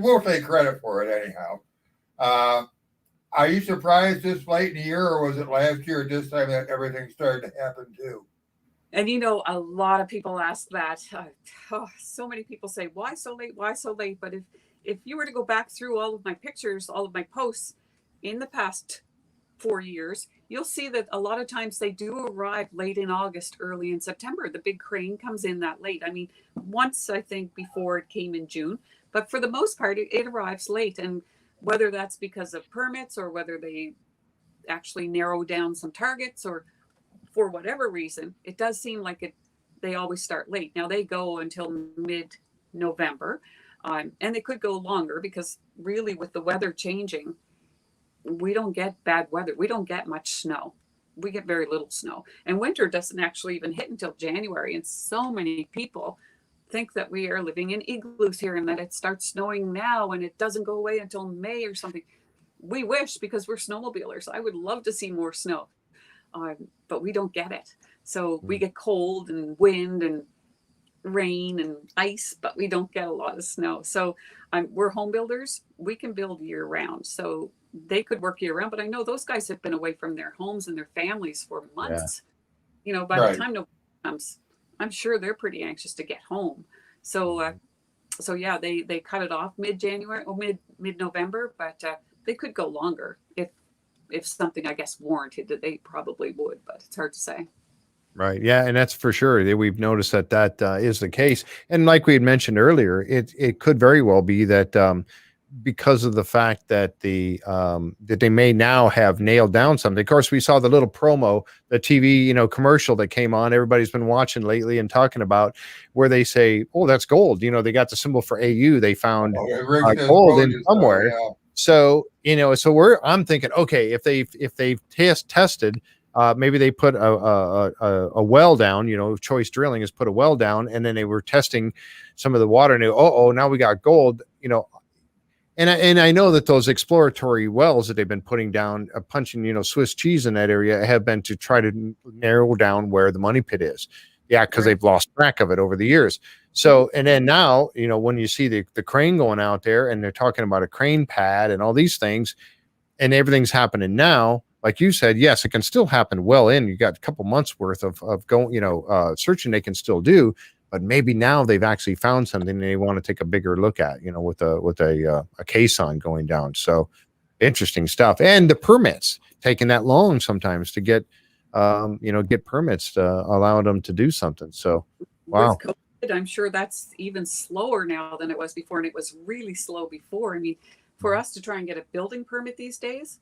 We'll take credit for it anyhow. Are you surprised this late in the year, or was it last year at this time that everything started to happen too? And a lot of people ask that. So many people say, why so late? Why so late? But if you were to go back through all of my pictures, all of my posts in the past 4 years, you'll see that a lot of times they do arrive late in August, early in September. The big crane comes in that late. I mean, once I think before it came in June, but for the most part, it arrives late. And whether that's because of permits, or whether they actually narrow down some targets, or for whatever reason, it does seem like they always start late. Now they go until mid-November, and they could go longer, because really with the weather changing, we don't get bad weather. We don't get much snow. We get very little snow, and winter doesn't actually even hit until January. And so many people think that we are living in igloos here, and that it starts snowing now and it doesn't go away until May or something. We wish, because we're snowmobilers. I would love to see more snow, but we don't get it. So we get cold and wind and rain and ice, but we don't get a lot of snow. So we're home builders. We can build year round. So they could work year round, but I know those guys have been away from their homes and their families for months. By the time November comes, I'm sure they're pretty anxious to get home. So yeah, they cut it off mid-January or mid-November, but they could go longer if something, I guess, warranted that. They probably would, but it's hard to say. Right. Yeah. And that's for sure. We've noticed that is the case. And like we had mentioned earlier, it could very well be that because of the fact that that they may now have nailed down something. Of course, we saw the little promo, the TV, commercial that came on. Everybody's been watching lately and talking about, where they say, "Oh, that's gold." They got the symbol for AU. They found gold in somewhere. Yeah. So I'm thinking, okay, if they've tested. Maybe they put a well down, Choice Drilling has put a well down, and then they were testing some of the water, and now we got gold, and I know that those exploratory wells that they've been putting down, punching, Swiss cheese in that area, have been to try to narrow down where the money pit is. Yeah, because they've lost track of it over the years. So, and then now, when you see the crane going out there, and they're talking about a crane pad and all these things, and everything's happening now. Like you said, yes, it can still happen well in. You got a couple months worth of going, searching they can still do, but maybe now they've actually found something they want to take a bigger look at, with a case on going down. So Interesting stuff. And the permits taking that long sometimes to get, get permits to allow them to do something. So, wow. With COVID, I'm sure that's even slower now than it was before. And it was really slow before. I mean, for us to try and get a building permit these days,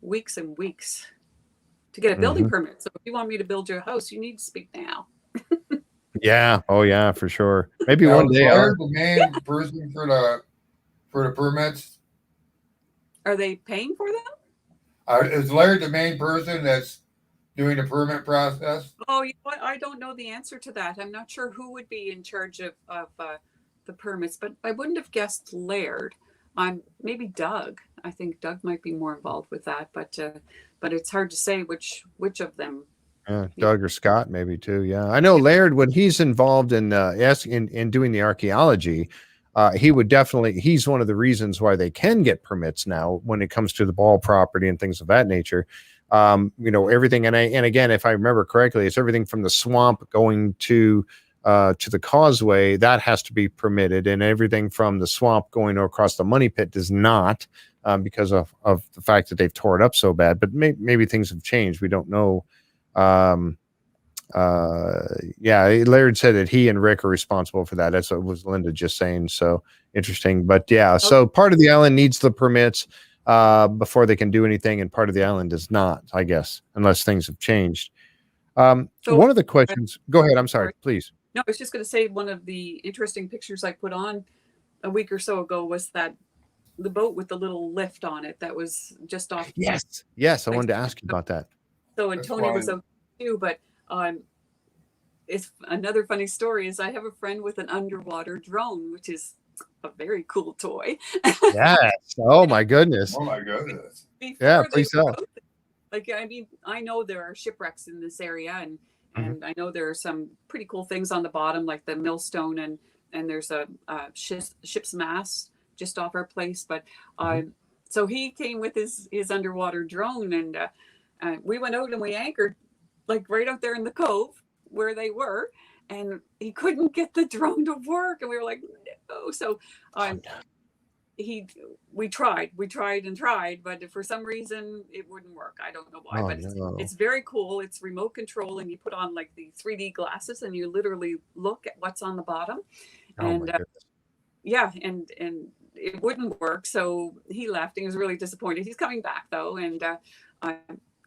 weeks and weeks to get a building permit. So if you want me to build your house, you need to speak now. Yeah. Oh, yeah, for sure. Maybe Now, one is day. Laird the main person for the permits? Are they paying for them? Is Laird the main person that's doing the permit process? Oh, you know what? I don't know the answer to that. I'm not sure who would be in charge of the permits, but I wouldn't have guessed Laird. Maybe Doug. I think Doug might be more involved with that, but it's hard to say which of them. Doug or Scott, maybe too. Yeah, I know Laird, when he's involved in doing the archaeology, he would definitely. He's one of the reasons why they can get permits now when it comes to the Ball property and things of that nature. Everything, and again, if I remember correctly, it's everything from the swamp going to the causeway that has to be permitted, and everything from the swamp going across the money pit does not, because of the fact that they've tore it up so bad. But maybe things have changed. We don't know. Laird said that he and Rick are responsible for that. That's what was Linda just saying. So interesting. But yeah, so part of the island needs the permits before they can do anything, and part of the island does not, I guess, unless things have changed. So one of the questions, go ahead. I'm sorry, please. No, I was just going to say, one of the interesting pictures I put on a week or so ago was the boat with the little lift on it that was just off. Yes. I wanted to ask you about that. So, and Tony was okay too, but it's another funny story is I have a friend with an underwater drone, which is a very cool toy. Yes. Oh my goodness. Oh my goodness. Yeah, please tell. Like, I mean, I know there are shipwrecks in this area, and I know there are some pretty cool things on the bottom, like the millstone, and there's a ship's mast just off our place. But so he came with his underwater drone, and we went out and we anchored like right out there in the cove where they were, and he couldn't get the drone to work, and we were like, no. So we tried, but for some reason it wouldn't work. I don't know why, but it's very cool. It's remote control, and you put on like the 3D glasses and you literally look at what's on the bottom. And and it wouldn't work. So he left and he was really disappointed. He's coming back though. And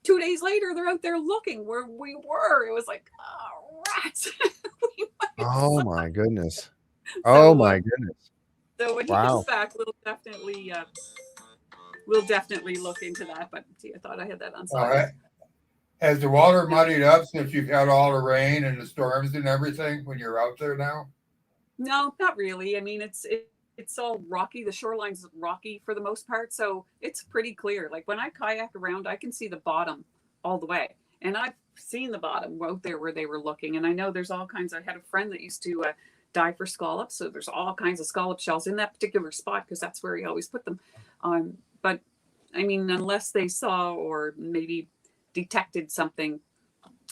2 days later, they're out there looking where we were. It was like, oh, rats. Oh my goodness. Oh my goodness. So when he comes back, we'll definitely look into that. But see, I thought I had that on side. Has the water muddied up since you've had all the rain and the storms and everything when you're out there now? No, not really. I mean, it's all rocky. The shoreline's rocky for the most part, so it's pretty clear. Like when I kayak around, I can see the bottom all the way, and I've seen the bottom out there where they were looking. And I know there's all kinds. I had a friend that used to dive for scallops, so there's all kinds of scallop shells in that particular spot because that's where he always put them. But I mean, unless they saw or maybe detected something,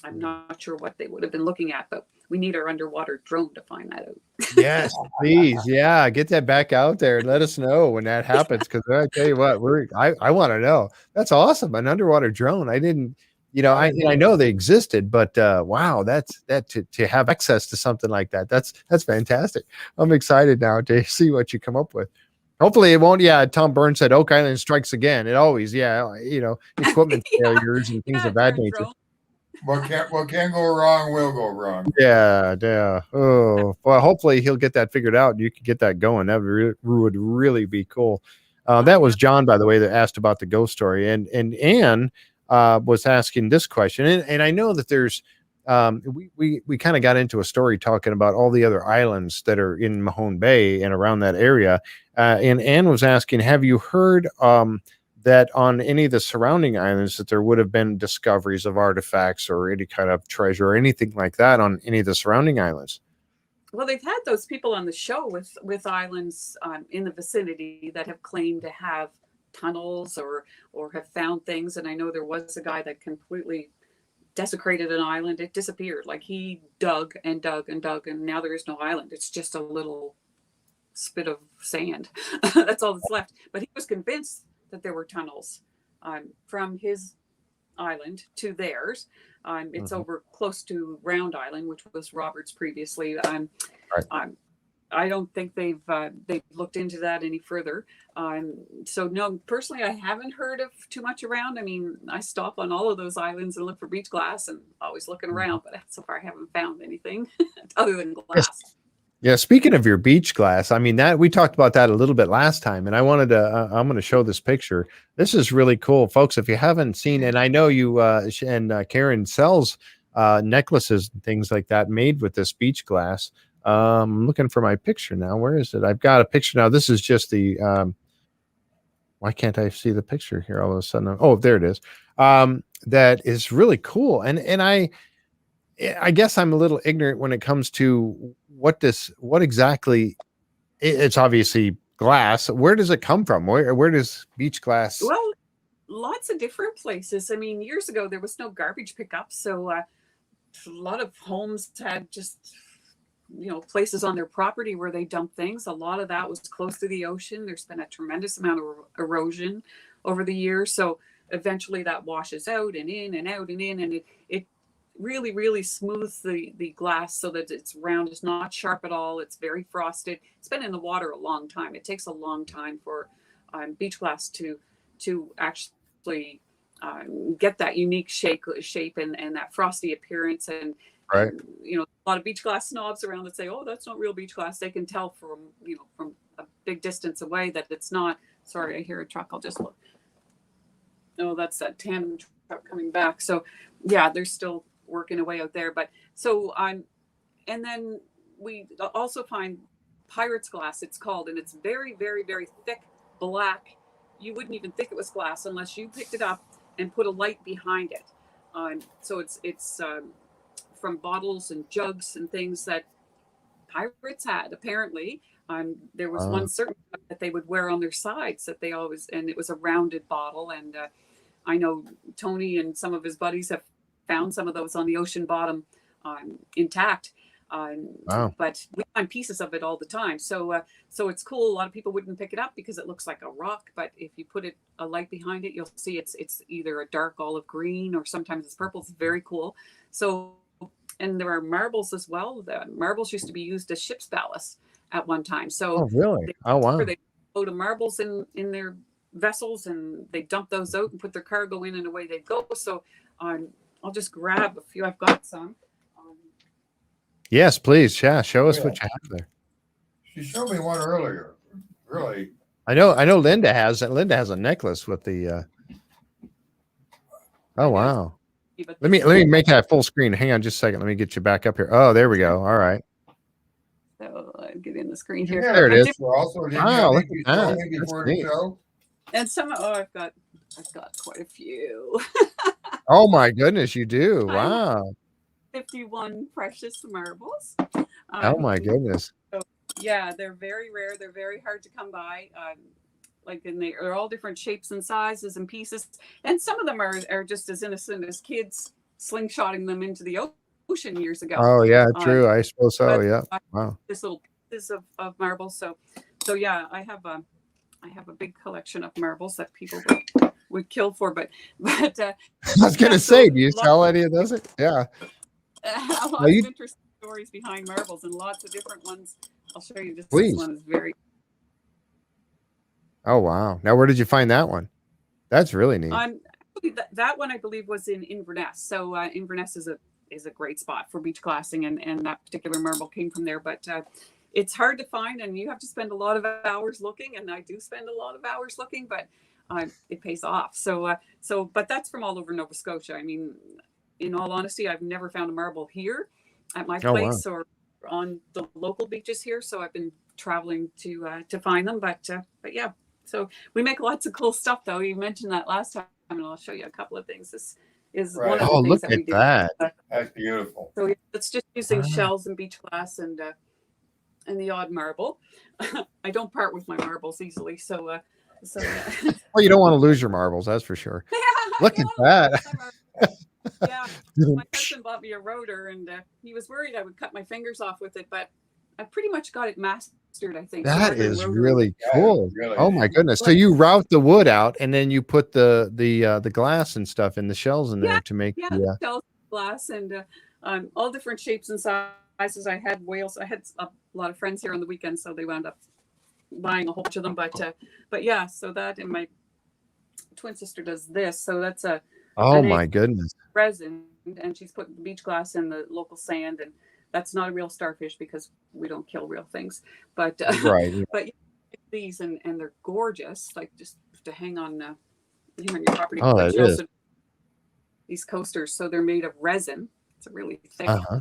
I'm not sure what they would have been looking at. But we need our underwater drone to find that out. Yes, please. Yeah, get that back out there and let us know when that happens. Because I tell you what, I want to know. That's awesome. An underwater drone. I didn't, I know they existed, but wow, to have access to something like that. That's fantastic. I'm excited now to see what you come up with. Hopefully it won't. Yeah, Tom Burns said Oak Island strikes again. It always, equipment failures and things of that nature. What can go wrong will go wrong. Yeah. Oh, well, hopefully he'll get that figured out and you can get that going. That would really be cool. That was John, by the way, that asked about the ghost story. And Anne was asking this question. And I know that there's, we kind of got into a story talking about all the other islands that are in Mahone Bay and around that area. And Anne was asking, have you heard that on any of the surrounding islands that there would have been discoveries of artifacts or any kind of treasure or anything like that on any of the surrounding islands? Well, they've had those people on the show with islands in the vicinity that have claimed to have tunnels or have found things. And I know there was a guy that completely desecrated an island. It disappeared. Like he dug and dug and dug, and now there is no island. It's just a little spit of sand. That's all that's left. But he was convinced that there were tunnels from his island to theirs. It's over close to Round Island, which was Robert's previously. Right. I don't think they've looked into that any further. So no, personally, I haven't heard of too much around. I mean, I stop on all of those islands and look for beach glass, and always looking around, but so far I haven't found anything other than glass. Yes. Yeah, speaking of your beach glass, I mean that we talked about that a little bit last time, and I wanted to. I'm going to show this picture. This is really cool, folks. If you haven't seen, and I know you and Karen sells necklaces and things like that made with this beach glass. I'm looking for my picture now. Where is it? I've got a picture now. This is just the. Why can't I see the picture here all of a sudden? Oh, there it is. That is really cool, and I guess I'm a little ignorant when it comes to what exactly. It's obviously glass. Where does it come from? Where does beach glass? Well, lots of different places. I mean, years ago there was no garbage pickup, so a lot of homes had just places on their property where they dump things. A lot of that was close to the ocean. There's been a tremendous amount of erosion over the years, so eventually that washes out and in and out and in, and it really, really smooths the glass so that it's round. It's not sharp at all. It's very frosted. It's been in the water a long time. It takes a long time for beach glass to actually get that unique shape and that frosty appearance. And Right. a lot of beach glass snobs around that say, "Oh, that's not real beach glass." They can tell from a big distance away that it's not. Sorry, I hear a truck. I'll just look. Oh, that's that tandem truck coming back. So yeah, they're still working away out there. But so and then we also find pirate's glass, it's called, and it's very, very, very thick black. You wouldn't even think it was glass unless you picked it up and put a light behind it. So it's from bottles and jugs and things that pirates had, apparently. There was one certain that they would wear on their sides that they always, and it was a rounded bottle. And I know Tony and some of his buddies have found some of those on the ocean bottom intact. But we find pieces of it all the time. So it's cool. A lot of people wouldn't pick it up because it looks like a rock. But if you put a light behind it, you'll see it's either a dark olive green or sometimes it's purple. It's very cool. So, and there are marbles as well. The marbles used to be used as ship's ballast at one time. So really? Wow. They load of marbles in their vessels and they dump those out and put their cargo in and away they go. So I'll just grab a few. I've got some. Yes, please. Yeah, show us what you have there. She showed me one earlier. Really? I know. Linda has a necklace with the. Oh wow! Let me make that full screen. Hang on, just a second. Let me get you back up here. Oh, there we go. All right. So get in the screen here. There it is. Also, Wow, look at that. Before That's the show? And some. I've got quite a few. Oh my goodness, you do! Wow. 51 precious marbles. Oh my goodness. So, yeah, they're very rare. They're very hard to come by. And they're all different shapes and sizes and pieces. And some of them are just as innocent as kids slingshotting them into the ocean years ago. Oh yeah, true. I suppose so. Yeah. Wow. This little pieces of marbles. So yeah, I have a big collection of marbles that people would kill for. But I was gonna say, do you sell any of those? Yeah. Lots of interesting stories behind marbles and lots of different ones. I'll show you. This one is very. Oh wow! Now, where did you find that one? That's really neat. That one I believe was in Inverness. So Inverness is a great spot for beach glassing, and that particular marble came from there. But it's hard to find, and you have to spend a lot of hours looking. And I do spend a lot of hours looking, but it pays off. But that's from all over Nova Scotia. I mean, in all honesty, I've never found a marble here at my place or on the local beaches here. So I've been traveling to find them. But yeah, so we make lots of cool stuff, though. You mentioned that last time, and I'll show you a couple of things. This is one of the things that we do. That's beautiful. So it's just using shells and beach glass and the odd marble. I don't part with my marbles easily, so yeah. Well, you don't want to lose your marbles, that's for sure. Look at that. Yeah, my husband bought me a rotor, and he was worried I would cut my fingers off with it, but I pretty much got it mastered, I think. That Sword and is rotary. really Yeah, cool. really Oh my neat. goodness. So you route the wood out and then you put the glass and stuff in the shells in Yeah, there to make yeah, the the shells, glass, and all different shapes and sizes. I had whales. I had a lot of friends here on the weekend, so they wound up buying a whole bunch of them. But yeah, so that, and my twin sister does this. So that's oh an egg my goodness. resin, and she's putting the beach glass in the local sand, and that's not a real starfish because we don't kill real things. But Right. but yeah, these, and they're gorgeous, like just to hang on your property. Oh, But that she is. also these coasters, so they're made of resin. It's a really thick. Uh-huh.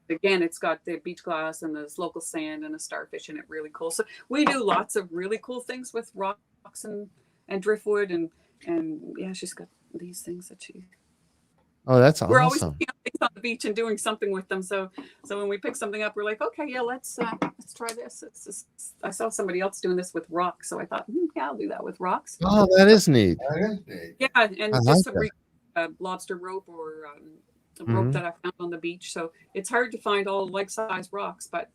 Again, it's got the beach glass and this local sand and a starfish in it. Really cool. So we do lots of really cool things with rocks and driftwood, and yeah, she's got these things that she. Oh, that's We're always awesome. picking up things on the beach and doing something with them. So when we pick something up, we're like, okay, yeah, let's try this. I saw somebody else doing this with rocks, so I thought, yeah, I'll do that with rocks. Oh, that is neat. That is neat. Yeah, and I just like some that. lobster rope or a Mhm. rope that I found on the beach. So it's hard to find all like-sized rocks, but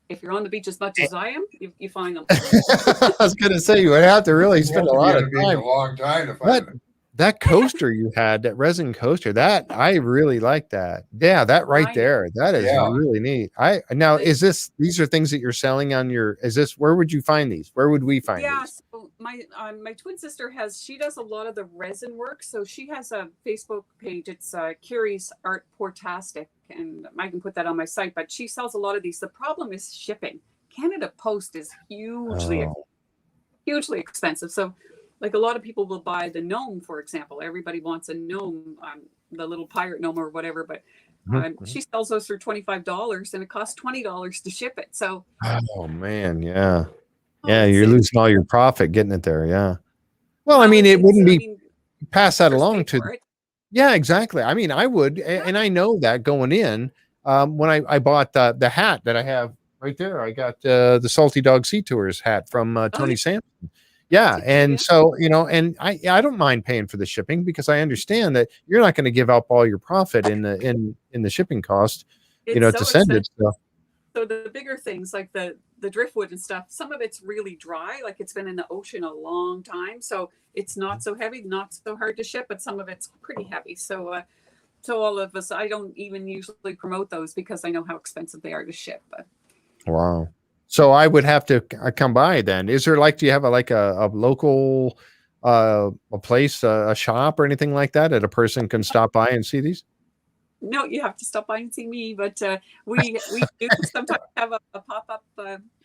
if you're on the beach as much as I am, you find them. I was gonna say you would have to really You spend have a to be lot on of the beach time. a long time to But find it. that coaster you had, that resin coaster, that I really like that. Yeah, that right I know. there. That is Yeah. really neat. Now these are things that you're selling on where would you find these? Where would we find Yeah, these? so my twin sister she does a lot of the resin work. So she has a Facebook page. It's Curie's Art Portastic, and I can put that on my site. But she sells a lot of these. The problem is shipping. Canada Post is hugely expensive. So, like, a lot of people will buy the gnome, for example. Everybody wants a gnome, the little pirate gnome or whatever. But she sells those for $25, and it costs $20 to ship it. So, Oh man, yeah. oh, Yeah, it's- you're it's- losing all your profit getting it there. Yeah. Well, I well, mean, it it's- wouldn't I be mean, pass that first along pay to. for it. Yeah, exactly. I mean, I would, and I know that going in, when I bought the hat that I have right there, I got the Salty Dog Sea Tours hat from Tony yeah. Sampson. Yeah, Yeah. and so and I don't mind paying for the shipping because I understand that you're not going to give up all your profit in the shipping cost, It's to so send it. expensive. So So the bigger things like the driftwood and stuff, some of it's really dry, like it's been in the ocean a long time, so it's not so heavy, not so hard to ship, but some of it's pretty heavy. So all of us, I don't even usually promote those because I know how expensive they are to ship. But wow. So I would have to come by then. Is there do you have a local a place, a shop or anything like that a person can stop by and see these? no, you have to stop by and see me. But we do sometimes have a pop-up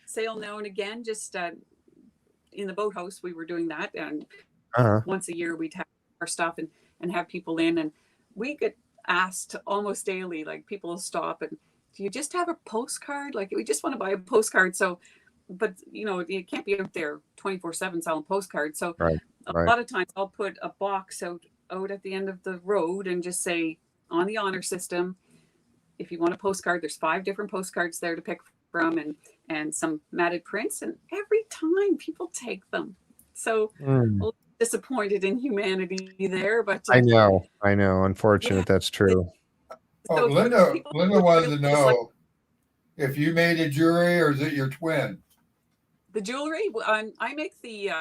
sale now and again. Just in the boathouse, we were doing that, and Uh-huh. once a year we'd have our stuff and have people in, and we get asked almost daily, like people will stop and, do you just have a postcard? Like, we just want to buy a postcard. So, but you can't be out there 24/7 selling postcards. So Right. a Right. lot of times I'll put a box out at the end of the road and just say, on the honor system, if you want a postcard, there's 5 different postcards there to pick from, and some matted prints, and every time people take them. So Mm. a little disappointed in humanity there, but I know. Unfortunate, yeah. that's true. Oh, So Linda people wanted to really dislike know if you made a jewelry or is it your twin? the jewelry. I make the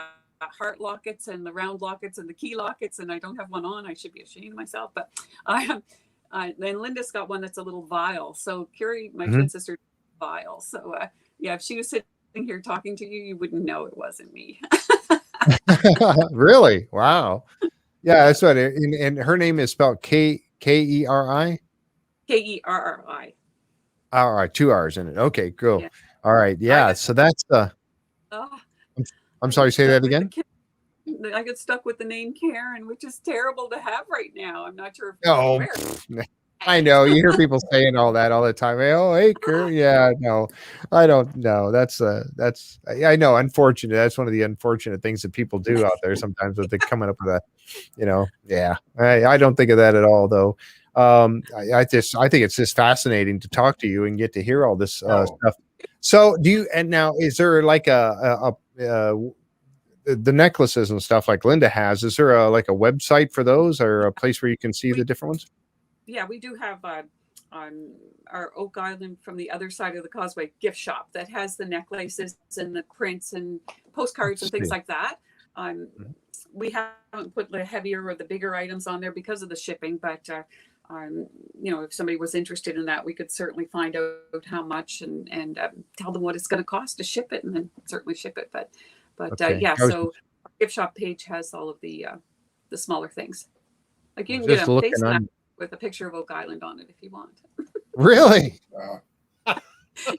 heart lockets and the round lockets and the key lockets, and I don't have one on. I should be ashamed of myself, but then Linda's got one that's a little vial. So Curie, my twin sister, vial. So yeah, if she was sitting here talking to you, you wouldn't know it wasn't me. Really? Wow. Yeah, that's what and her name is spelled Keri. Kerri. All right, 2 R's in it. Okay, cool. Yeah. All right. Yeah. got- So that's Oh, I'm sorry, say that again. I get stuck with the name Karen, which is terrible to have right now. I'm not sure if Oh, you're aware. I know. You hear people saying all that all the time. Oh, hey, Kurt. Yeah, no, I don't know. That's I know. Unfortunate. That's one of the unfortunate things that people do out there sometimes with the coming up with yeah. I don't think of that at all, though. I think it's just fascinating to talk to you and get to hear all this stuff. So and now is there like the necklaces and stuff like Linda has? Is there like a website for those or a place where you can see the different ones? Yeah, we do have our Oak Island from the other side of the causeway gift shop that has the necklaces and the prints and postcards and things like that. We haven't put the heavier or the bigger items on there because of the shipping, but if somebody was interested in that, we could certainly find out how much and tell them what it's going to cost to ship it, and then certainly ship it. But so our gift shop page has all of the smaller things. Like you can get a face mask with a picture of Oak Island on it if you want. Really?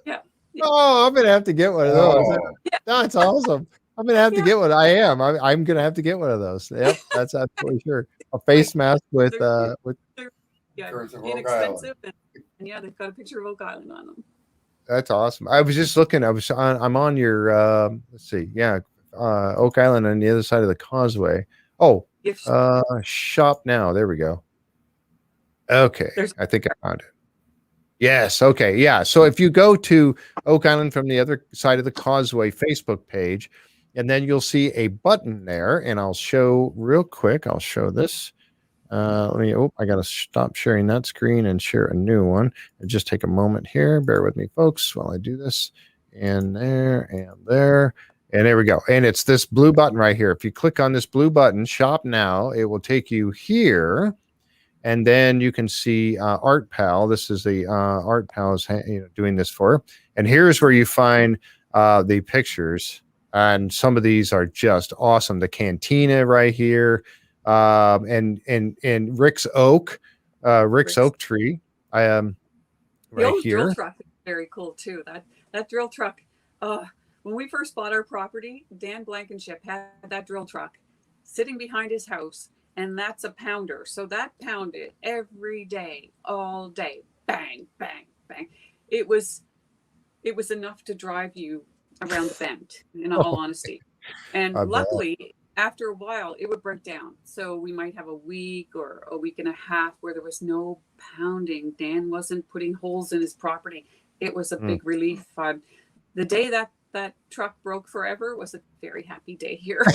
Yeah. Oh, I'm gonna have to get one of those. That's awesome. I'm gonna have to get one. I'm gonna have to get one of those. Yep, that's absolutely sure. A face mask with inexpensive, and they've got a picture of Oak Island on them. That's awesome. I was just looking. I'm on your let's see, Oak Island on the other side of the causeway. Oh, shop now. There we go. Okay, I think I found it. Yes. Okay. Yeah. So if you go to Oak Island from the other side of the causeway Facebook page, and then you'll see a button there, and I'll show real quick. I'll show this. I got to stop sharing that screen and share a new one. And just take a moment here. Bear with me, folks, while I do this. And there, and there. And there we go. And it's this blue button right here. If you click on this blue button, shop now, it will take you here. And then you can see Art Pal. This is the Art Pal is doing this for. And here's where you find the pictures. And some of these are just awesome. The cantina right here, and Rick's oak, Rick's oak tree. Right the here. Drill truck is very cool too. That drill truck. When we first bought our property, Dan Blankenship had that drill truck sitting behind his house, and that's a pounder. So that pounded every day, all day, bang, bang, bang. It was enough to drive you around the bend, in all honesty. And luckily, after a while, it would break down. So we might have a week or a week and a half where there was no pounding. Dan wasn't putting holes in his property. It was a big relief. The day that truck broke forever was a very happy day here.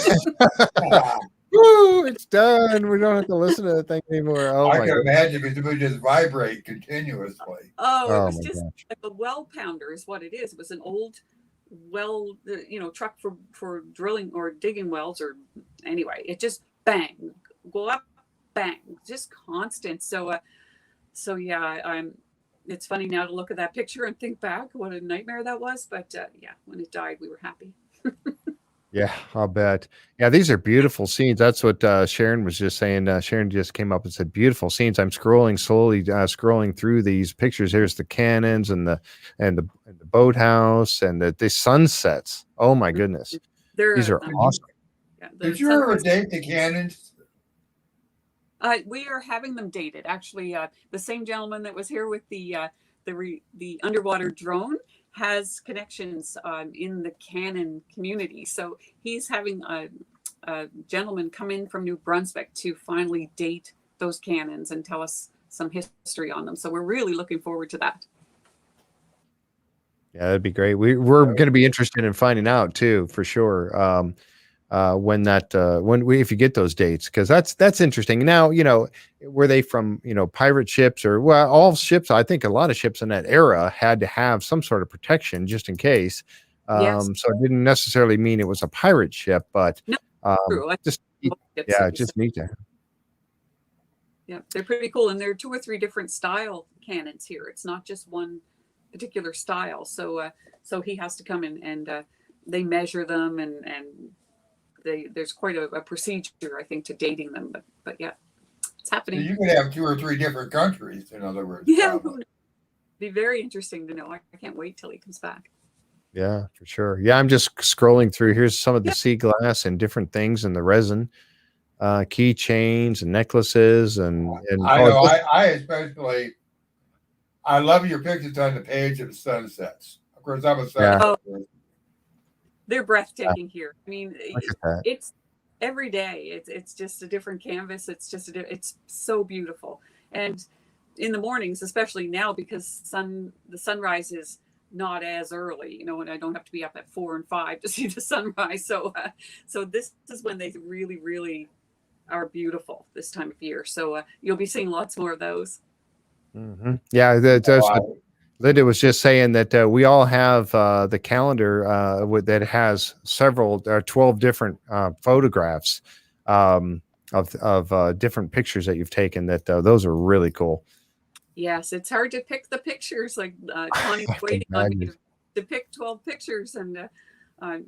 Woo, it's done. We don't have to listen to that thing anymore. Oh, I can imagine because it would just vibrate continuously. Oh, it was just like a well pounder is what it is. It was an old truck for drilling or digging wells, or anyway, it just bang, go up, bang, just constant. So it's funny now to look at that picture and think back what a nightmare that was. But when it died, we were happy. Yeah, I'll bet. Yeah, these are beautiful scenes. That's what Sharon was just saying. Sharon just came up and said, beautiful scenes. I'm slowly scrolling through these pictures. Here's the cannons and the boathouse and the sunsets. Oh my goodness. These are awesome. Yeah, did you ever date the cannons? We are having them dated. Actually, the same gentleman that was here with the underwater drone has connections in the cannon community. So he's having a gentleman come in from New Brunswick to finally date those cannons and tell us some history on them. So we're really looking forward to that. Yeah, that'd be great. We're going to be interested in finding out too, for sure. If you get those dates, because that's interesting. Now, were they from, pirate ships or, well, all ships, I think a lot of ships in that era had to have some sort of protection just in case. Yes. So it didn't necessarily mean it was a pirate ship, but true. just neat to. Yeah, they're pretty cool. And there are 2 or 3 different style cannons here. It's not just one particular style. So he has to come in and they measure them and there's quite a procedure, I think, to dating them, but yeah, it's happening. So you could have 2 or 3 different countries, in other words. Yeah, be very interesting to know. I can't wait till he comes back. Yeah, for sure. Yeah, I'm just scrolling through. Here's some of the sea glass and different things and the resin, keychains and necklaces and. I know. I especially, I love your pictures on the page of the sunsets. Of course, I'm a sunset person. They're breathtaking here. I mean, it's every day. It's just a different canvas. It's so beautiful. And in the mornings, especially now, because the sunrise is not as early, and I don't have to be up at 4 and 5 to see the sunrise. So this is when they really, really are beautiful this time of year. So you'll be seeing lots more of those. Yeah, that's what Wow. Linda was just saying, that we all have the calendar that has several 12 different photographs of different pictures that you've taken. That those are really cool. Yes, it's hard to pick the pictures. Like Connie's I can waiting on me imagine. to pick 12 pictures, and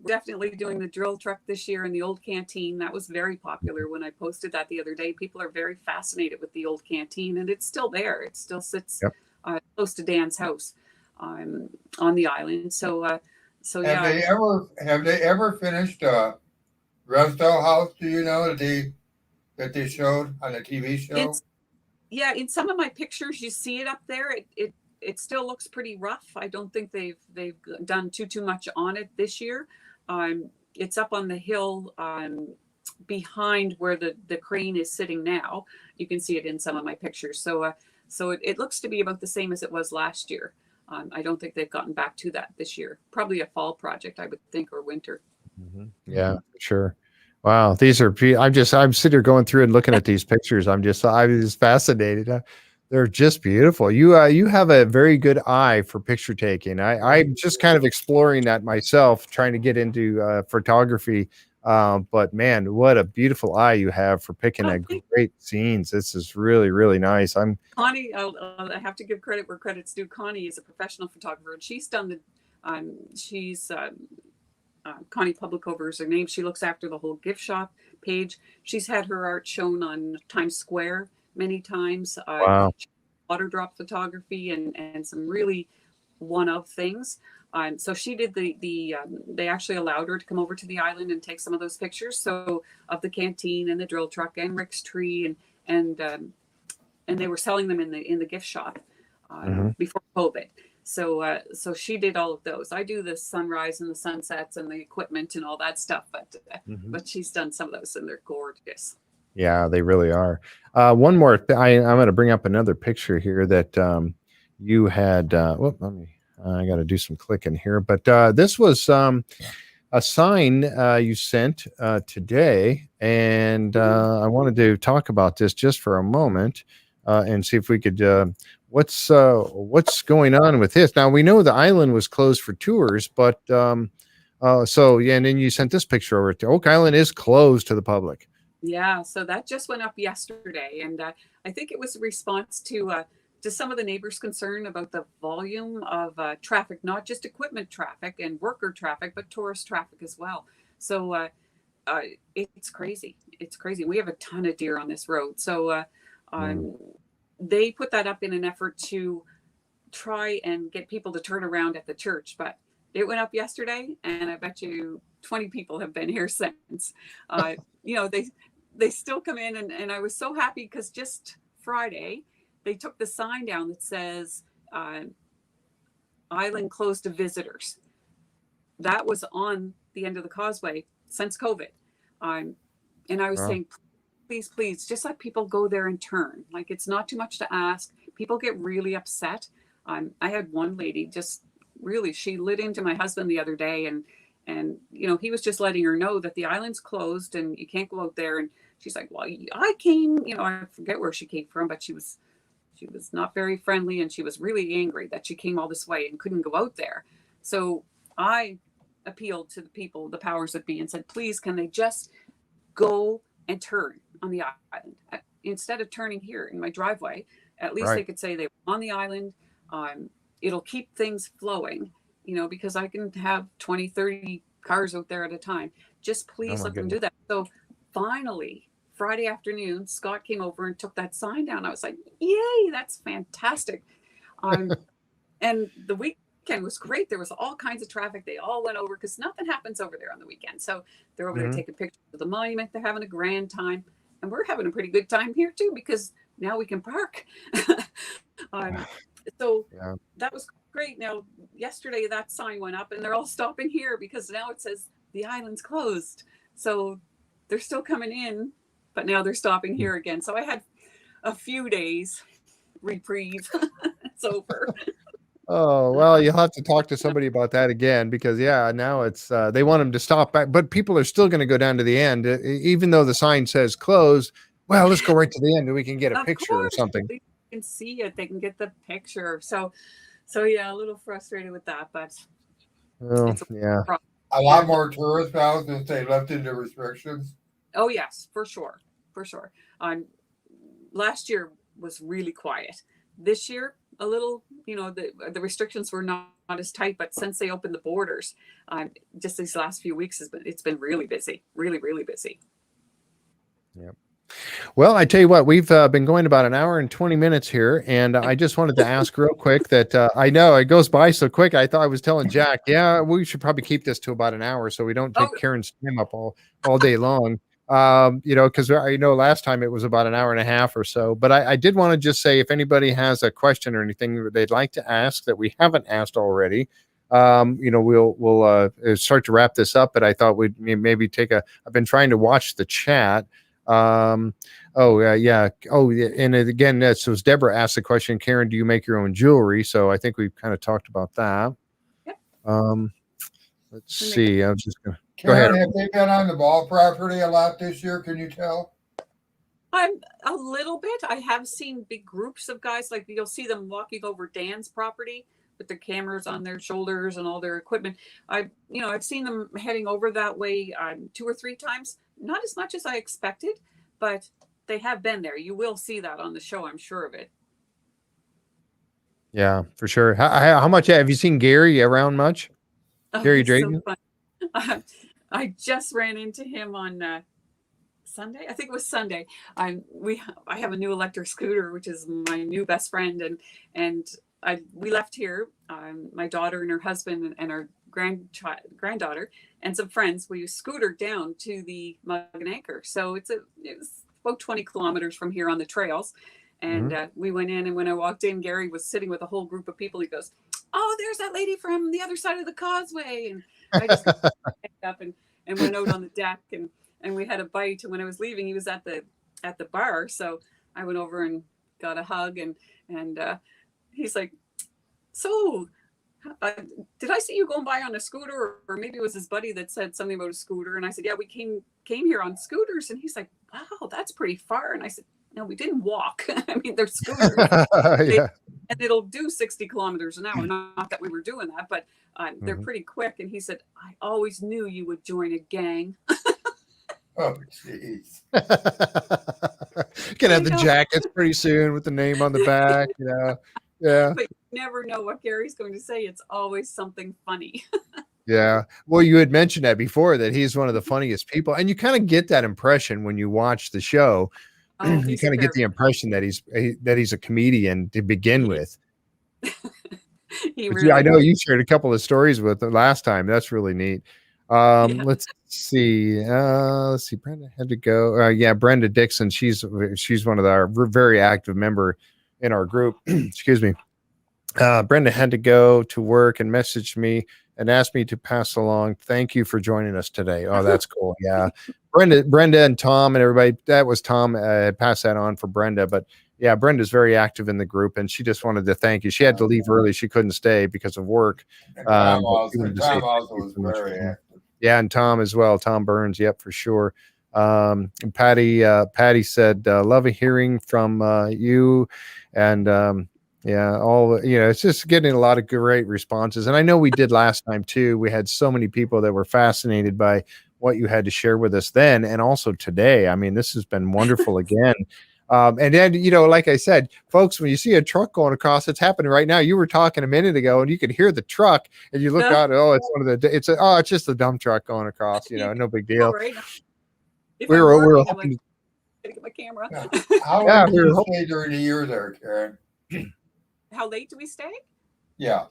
definitely doing the drill truck this year and the old canteen. That was very popular when I posted that the other day. People are very fascinated with the old canteen, and it's still there. It still sits Yep. close to Dan's house on the island. So Have yeah, they ever finished Resto House? Do you know that they showed on the TV show? it's yeah. In some of my pictures, you see it up there. It still looks pretty rough. I don't think they've done too much on it this year. It's up on the hill behind where the crane is sitting now. You can see it in some of my pictures. So it looks to be about the same as it was last year. I don't think they've gotten back to that this year. Probably a fall project, I would think, or winter. Yeah, sure. Wow, these are. I'm sitting here going through and looking at these pictures. I'm just fascinated. They're just beautiful. You have a very good eye for picture taking. I'm just kind of exploring that myself, trying to get into photography. But man, what a beautiful eye you have for picking Oh, a great scenes. This is really, really nice. Connie, I have to give credit where credit's due. Connie is a professional photographer, and she's done the. She's Connie Publicover is her name. She looks after the whole gift shop page. She's had her art shown on Times Square many times. Wow. Water drop photography and some really one-of things. So she did they actually allowed her to come over to the island and take some of those pictures. So of the canteen and the drill truck and Rick's tree and they were selling them in the gift shop before COVID. So she did all of those. I do the sunrise and the sunsets and the equipment and all that stuff, but she's done some of those and they're gorgeous. Yeah, they really are. One more. I'm going to bring up another picture here that you had. Let me. I got to do some clicking here, but this was a sign you sent today, and I wanted to talk about this just for a moment and see if we could. What's going on with this? Now we know the island was closed for tours, but so yeah, and then you sent this picture over to Oak Island is closed to the public. Yeah, so that just went up yesterday, and I think it was a response to some of the neighbors' concern about the volume of traffic, not just equipment traffic and worker traffic, but tourist traffic as well. So it's crazy. It's crazy. We have a ton of deer on this road, so they put that up in an effort to try and get people to turn around at the church, but it went up yesterday, and I bet you 20 people have been here since. They still come in, and I was so happy because just Friday they took the sign down that says island closed to visitors. That was on the end of the causeway since COVID. And I was saying, please just let people go there and turn. Like, it's not too much to ask. People get really upset. I had one lady just really, she lit into my husband the other day, and he was just letting her know that the island's closed and you can't go out there. And she's like, well, I came, I forget where she came from, but she was not very friendly, and she was really angry that she came all this way and couldn't go out there. So I appealed to the people, the powers that be, and said, please, can they just go and turn on the island instead of turning here in my driveway? At least they could say they were on the island. It'll keep things flowing, because I can have 20, 30 cars out there at a time. Just please let them do that. So finally, Friday afternoon, Scott came over and took that sign down. I was like, yay, that's fantastic. And the weekend was great. There was all kinds of traffic. They all went over because nothing happens over there on the weekend. So they're over there taking pictures of the monument. They're having a grand time. And we're having a pretty good time here too, because now we can park. So that was great. Now, yesterday that sign went up and they're all stopping here because now it says the island's closed. So they're still coming in, but now they're stopping here again. So I had a few days reprieve. It's over. Oh, well, you'll have to talk to somebody about that again, because now it's they want them to stop back, but people are still going to go down to the end, even though the sign says closed. Well, let's go right to the end and we can get a picture or something. can see it. They can get the picture. So yeah, a little frustrated with that, but Oh, it's yeah. A lot more tourists now since they lifted the restrictions. Oh yes, for sure, for sure. Last year was really quiet. This year, a little, the restrictions were not as tight, but since they opened the borders, just these last few weeks it's been really busy, really, really busy. Yep. Well, I tell you what, we've been going about an hour and 20 minutes here, and I just wanted to ask real quick that I know it goes by so quick. I thought I was telling Jack, yeah, we should probably keep this to about an hour so we don't take Oh, Karen's time up all day long. Because I know last time it was about an hour and a half or so. But I did want to just say if anybody has a question or anything they'd like to ask that we haven't asked already, we'll start to wrap this up. But I thought we'd maybe I've been trying to watch the chat. Yeah. Oh, yeah. And again, so Deborah asked the question, Karen, do you make your own jewelry? So I think we've kind of talked about that. yep. Let's see. I was just gonna Karen, go ahead. have they been on the ball property a lot this year? Can you tell? I'm a little bit. I have seen big groups of guys, like you'll see them walking over Dan's property with the cameras on their shoulders and all their equipment. I've seen them heading over that way 2 or 3 times. Not as much as I expected, but they have been there. You will see that on the show, I'm sure of it. Yeah, for sure. How much have you seen Gary around much? Gary Drayton? So I just ran into him on Sunday. I think it was Sunday. I have a new electric scooter, which is my new best friend, and we left here. My daughter and her husband and our granddaughter and some friends. We scootered down to the Mug and Anchor. So it was about 20 kilometers from here on the trails. And we went in, and when I walked in, Gary was sitting with a whole group of people. He goes, "Oh, there's that lady from the other side of the causeway." And I just picked up and went out on the deck, and we had a bite. And when I was leaving, he was at the bar. So I went over and got a hug, and he's like, "So did I see you going by on a scooter?" Or maybe it was his buddy that said something about a scooter. And I said, "Yeah, we came here on scooters." And he's like, "Wow, that's pretty far." And I said, "No, we didn't walk." I mean, they're scooters. Yeah. And it'll do 60 kilometers an hour. Not that we were doing that, but they're pretty quick. And he said, "I always knew you would join a gang." Oh, jeez. Gonna have the jackets pretty soon with the name on the back, Yeah. But you never know what Gary's going to say. It's always something funny. Yeah. Well, you had mentioned that before, that he's one of the funniest people. And you kind of get that impression when you watch the show. You kind of get the impression that he's a comedian to begin with. Really I know you shared a couple of stories with the last time. That's really neat. Let's see. Brenda had to go. Brenda Dixon. She's one of our very active member in our group. Excuse me. Brenda had to go to work and messaged me and asked me to pass along, thank you for joining us today. Oh, that's cool. Yeah. Brenda and Tom and everybody, that was Tom, passed that on for Brenda, but yeah, Brenda's very active in the group and she just wanted to thank you. She had to leave early. She couldn't stay because of work. Tom also was very active. Yeah. And Tom as well. Tom Burns. Yep, for sure. And Patty said, love hearing from you. And, it's just getting a lot of great responses. And I know we did last time too. We had so many people that were fascinated by what you had to share with us then. And also today, I mean, this has been wonderful again. And then, like I said, folks, when you see a truck going across, it's happening right now. You were talking a minute ago and you could hear the truck and you look out, it's just a dump truck going across, no big deal. Right. We were hoping to get my camera. How long did you stay during the year there, Karen? How late do we stay? Yeah.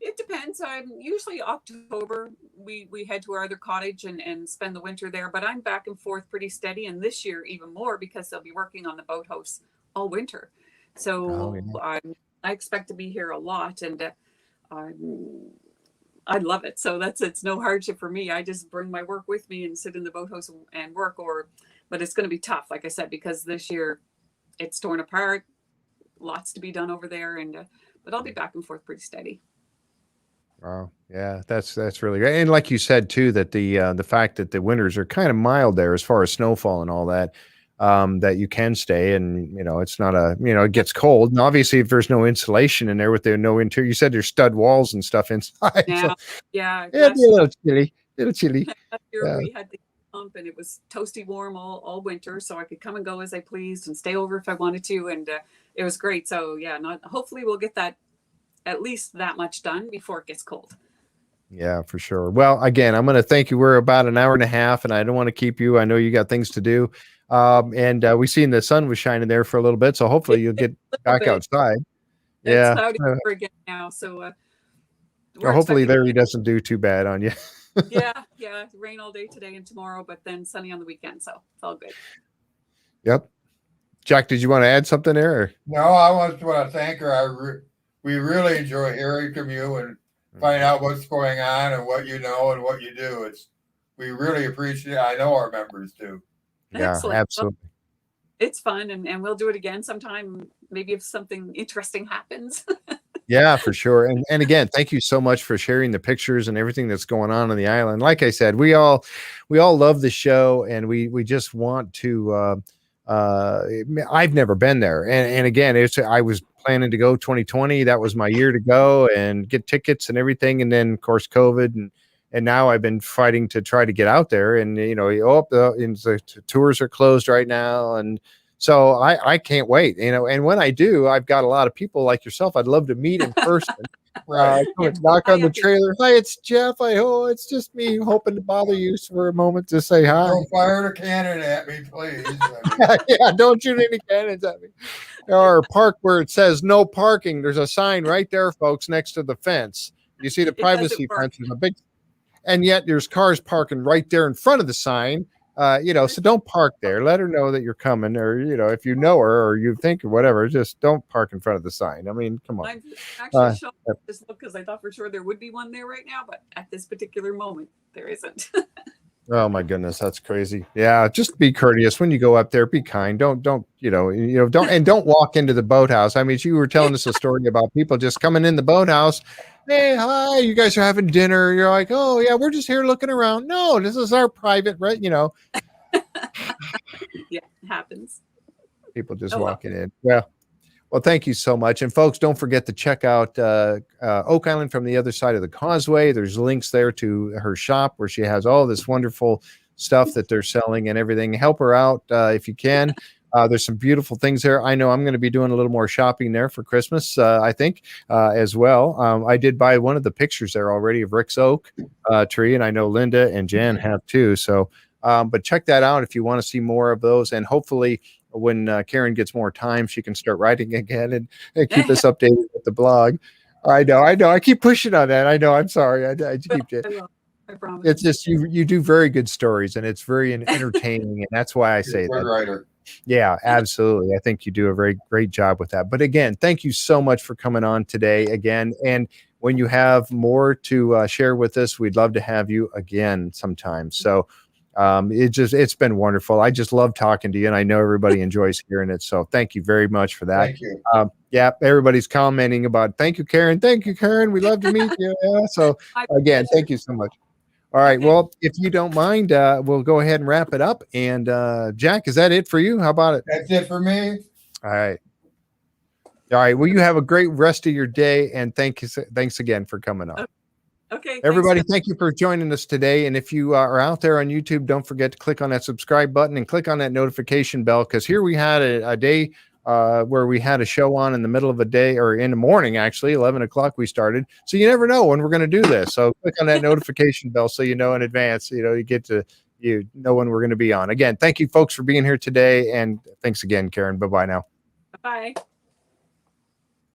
It depends. Usually October we head to our other cottage and spend the winter there, but I'm back and forth pretty steady, and this year even more because they'll be working on the boathouse all winter. So I expect to be here a lot, and I love it. So it's no hardship for me. I just bring my work with me and sit in the boathouse and work, but it's going to be tough, like I said, because this year it's torn apart. Lots to be done over there, but I'll be back and forth pretty steady. Wow, yeah, that's really great. And like you said too, that the fact that the winters are kind of mild there as far as snowfall and all that, that you can stay, and it's not it gets cold, and obviously if there's no insulation in there with the no interior, you said there's stud walls and stuff inside, so Yeah. it'd be a little chilly. Last year Yeah. we had the pump and it was toasty warm all winter, so I could come and go as I pleased and stay over if I wanted to, and it was great. So yeah, hopefully we'll get that at least that much done before it gets cold. Yeah, for sure. Well, again, I'm going to thank you. We're about an hour and a half, and I don't want to keep you. I know you got things to do. And we seen the sun was shining there for a little bit, so hopefully you'll get back outside. It's cloudy again now, so hopefully there he doesn't do too bad on you. yeah, rain all day today and tomorrow, but then sunny on the weekend, so it's all good. Yep. Jack, did you want to add something there? Or? No, I want to thank her. We really enjoy hearing from you and find out what's going on and what you know and what you do. We really appreciate it. I know our members do. Yeah, excellent. absolutely. Well, it's fun, and we'll do it again sometime, maybe if something interesting happens. Yeah, for sure. And again, thank you so much for sharing the pictures and everything that's going on the island. Like I said, we all love the show, and we just want to I've never been there. And again, I was planning to go 2020. That was my year to go and get tickets and everything. And then of course, COVID and now I've been fighting to try to get out there, and the tours are closed right now. And so I can't wait, and when I do, I've got a lot of people like yourself I'd love to meet in person. Knock on the trailer. Hi, it's Jeff. It's just me hoping to bother you for a moment to say hi. Don't fire a cannon at me, please. Yeah, don't shoot any cannons at me. Or park where it says no parking. There's a sign right there, folks, next to the fence. You see the privacy fence is a big, and yet there's cars parking right there in front of the sign. So don't park there. Let her know that you're coming, or if you know her or you think or whatever, just don't park in front of the sign. I mean, come on. I'm actually shocked just because I thought for sure there would be one there right now, but at this particular moment, there isn't. Oh my goodness, that's crazy. Yeah, just be courteous when you go up there. Be kind. Don't walk into the boathouse. I mean, you were telling us a story about people just coming in the boathouse. Hey, hi, you guys are having dinner. You're like, oh yeah, we're just here looking around. No, this is our private, right? Yeah, it happens. People just walking in. Well, thank you so much. And folks, don't forget to check out Oak Island from the Other Side of the Causeway. There's links there to her shop where she has all this wonderful stuff that they're selling and everything. Help her out if you can. There's some beautiful things there. I know I'm going to be doing a little more shopping there for Christmas, I think, as well. I did buy one of the pictures there already of Rick's oak tree, and I know Linda and Jan have too. So, but check that out if you want to see more of those. And hopefully when Karen gets more time, she can start writing again and keep us updated with the blog. I know. I keep pushing on that. I know. I'm sorry. I keep it. I promise. It's just you do very good stories, and it's very entertaining, and that's why I say that. Writer. Yeah, absolutely. I think you do a very great job with that. But again, thank you so much for coming on today again. And when you have more to share with us, we'd love to have you again sometime. So it's been wonderful. I just love talking to you, and I know everybody enjoys hearing it. So thank you very much for that. Thank you. Yeah, everybody's commenting about thank you, Karen. Thank you, Karen. We love to meet you. Yeah, so again, thank you so much. All right. Well, if you don't mind, we'll go ahead and wrap it up. And Jack, is that it for you? How about it? That's it for me. All right. All right. Well, you have a great rest of your day, and thanks again for coming on. Okay. Everybody, thank you for joining us today. And if you are out there on YouTube, don't forget to click on that subscribe button and click on that notification bell, because here we had a day where we had a show on in the middle of a day, or in the morning, actually, 11 o'clock we started. So you never know when we're going to do this. So click on that notification bell so you know in advance, you get to know when we're going to be on. Again, thank you folks for being here today. And thanks again, Karen. Bye-bye now. Bye.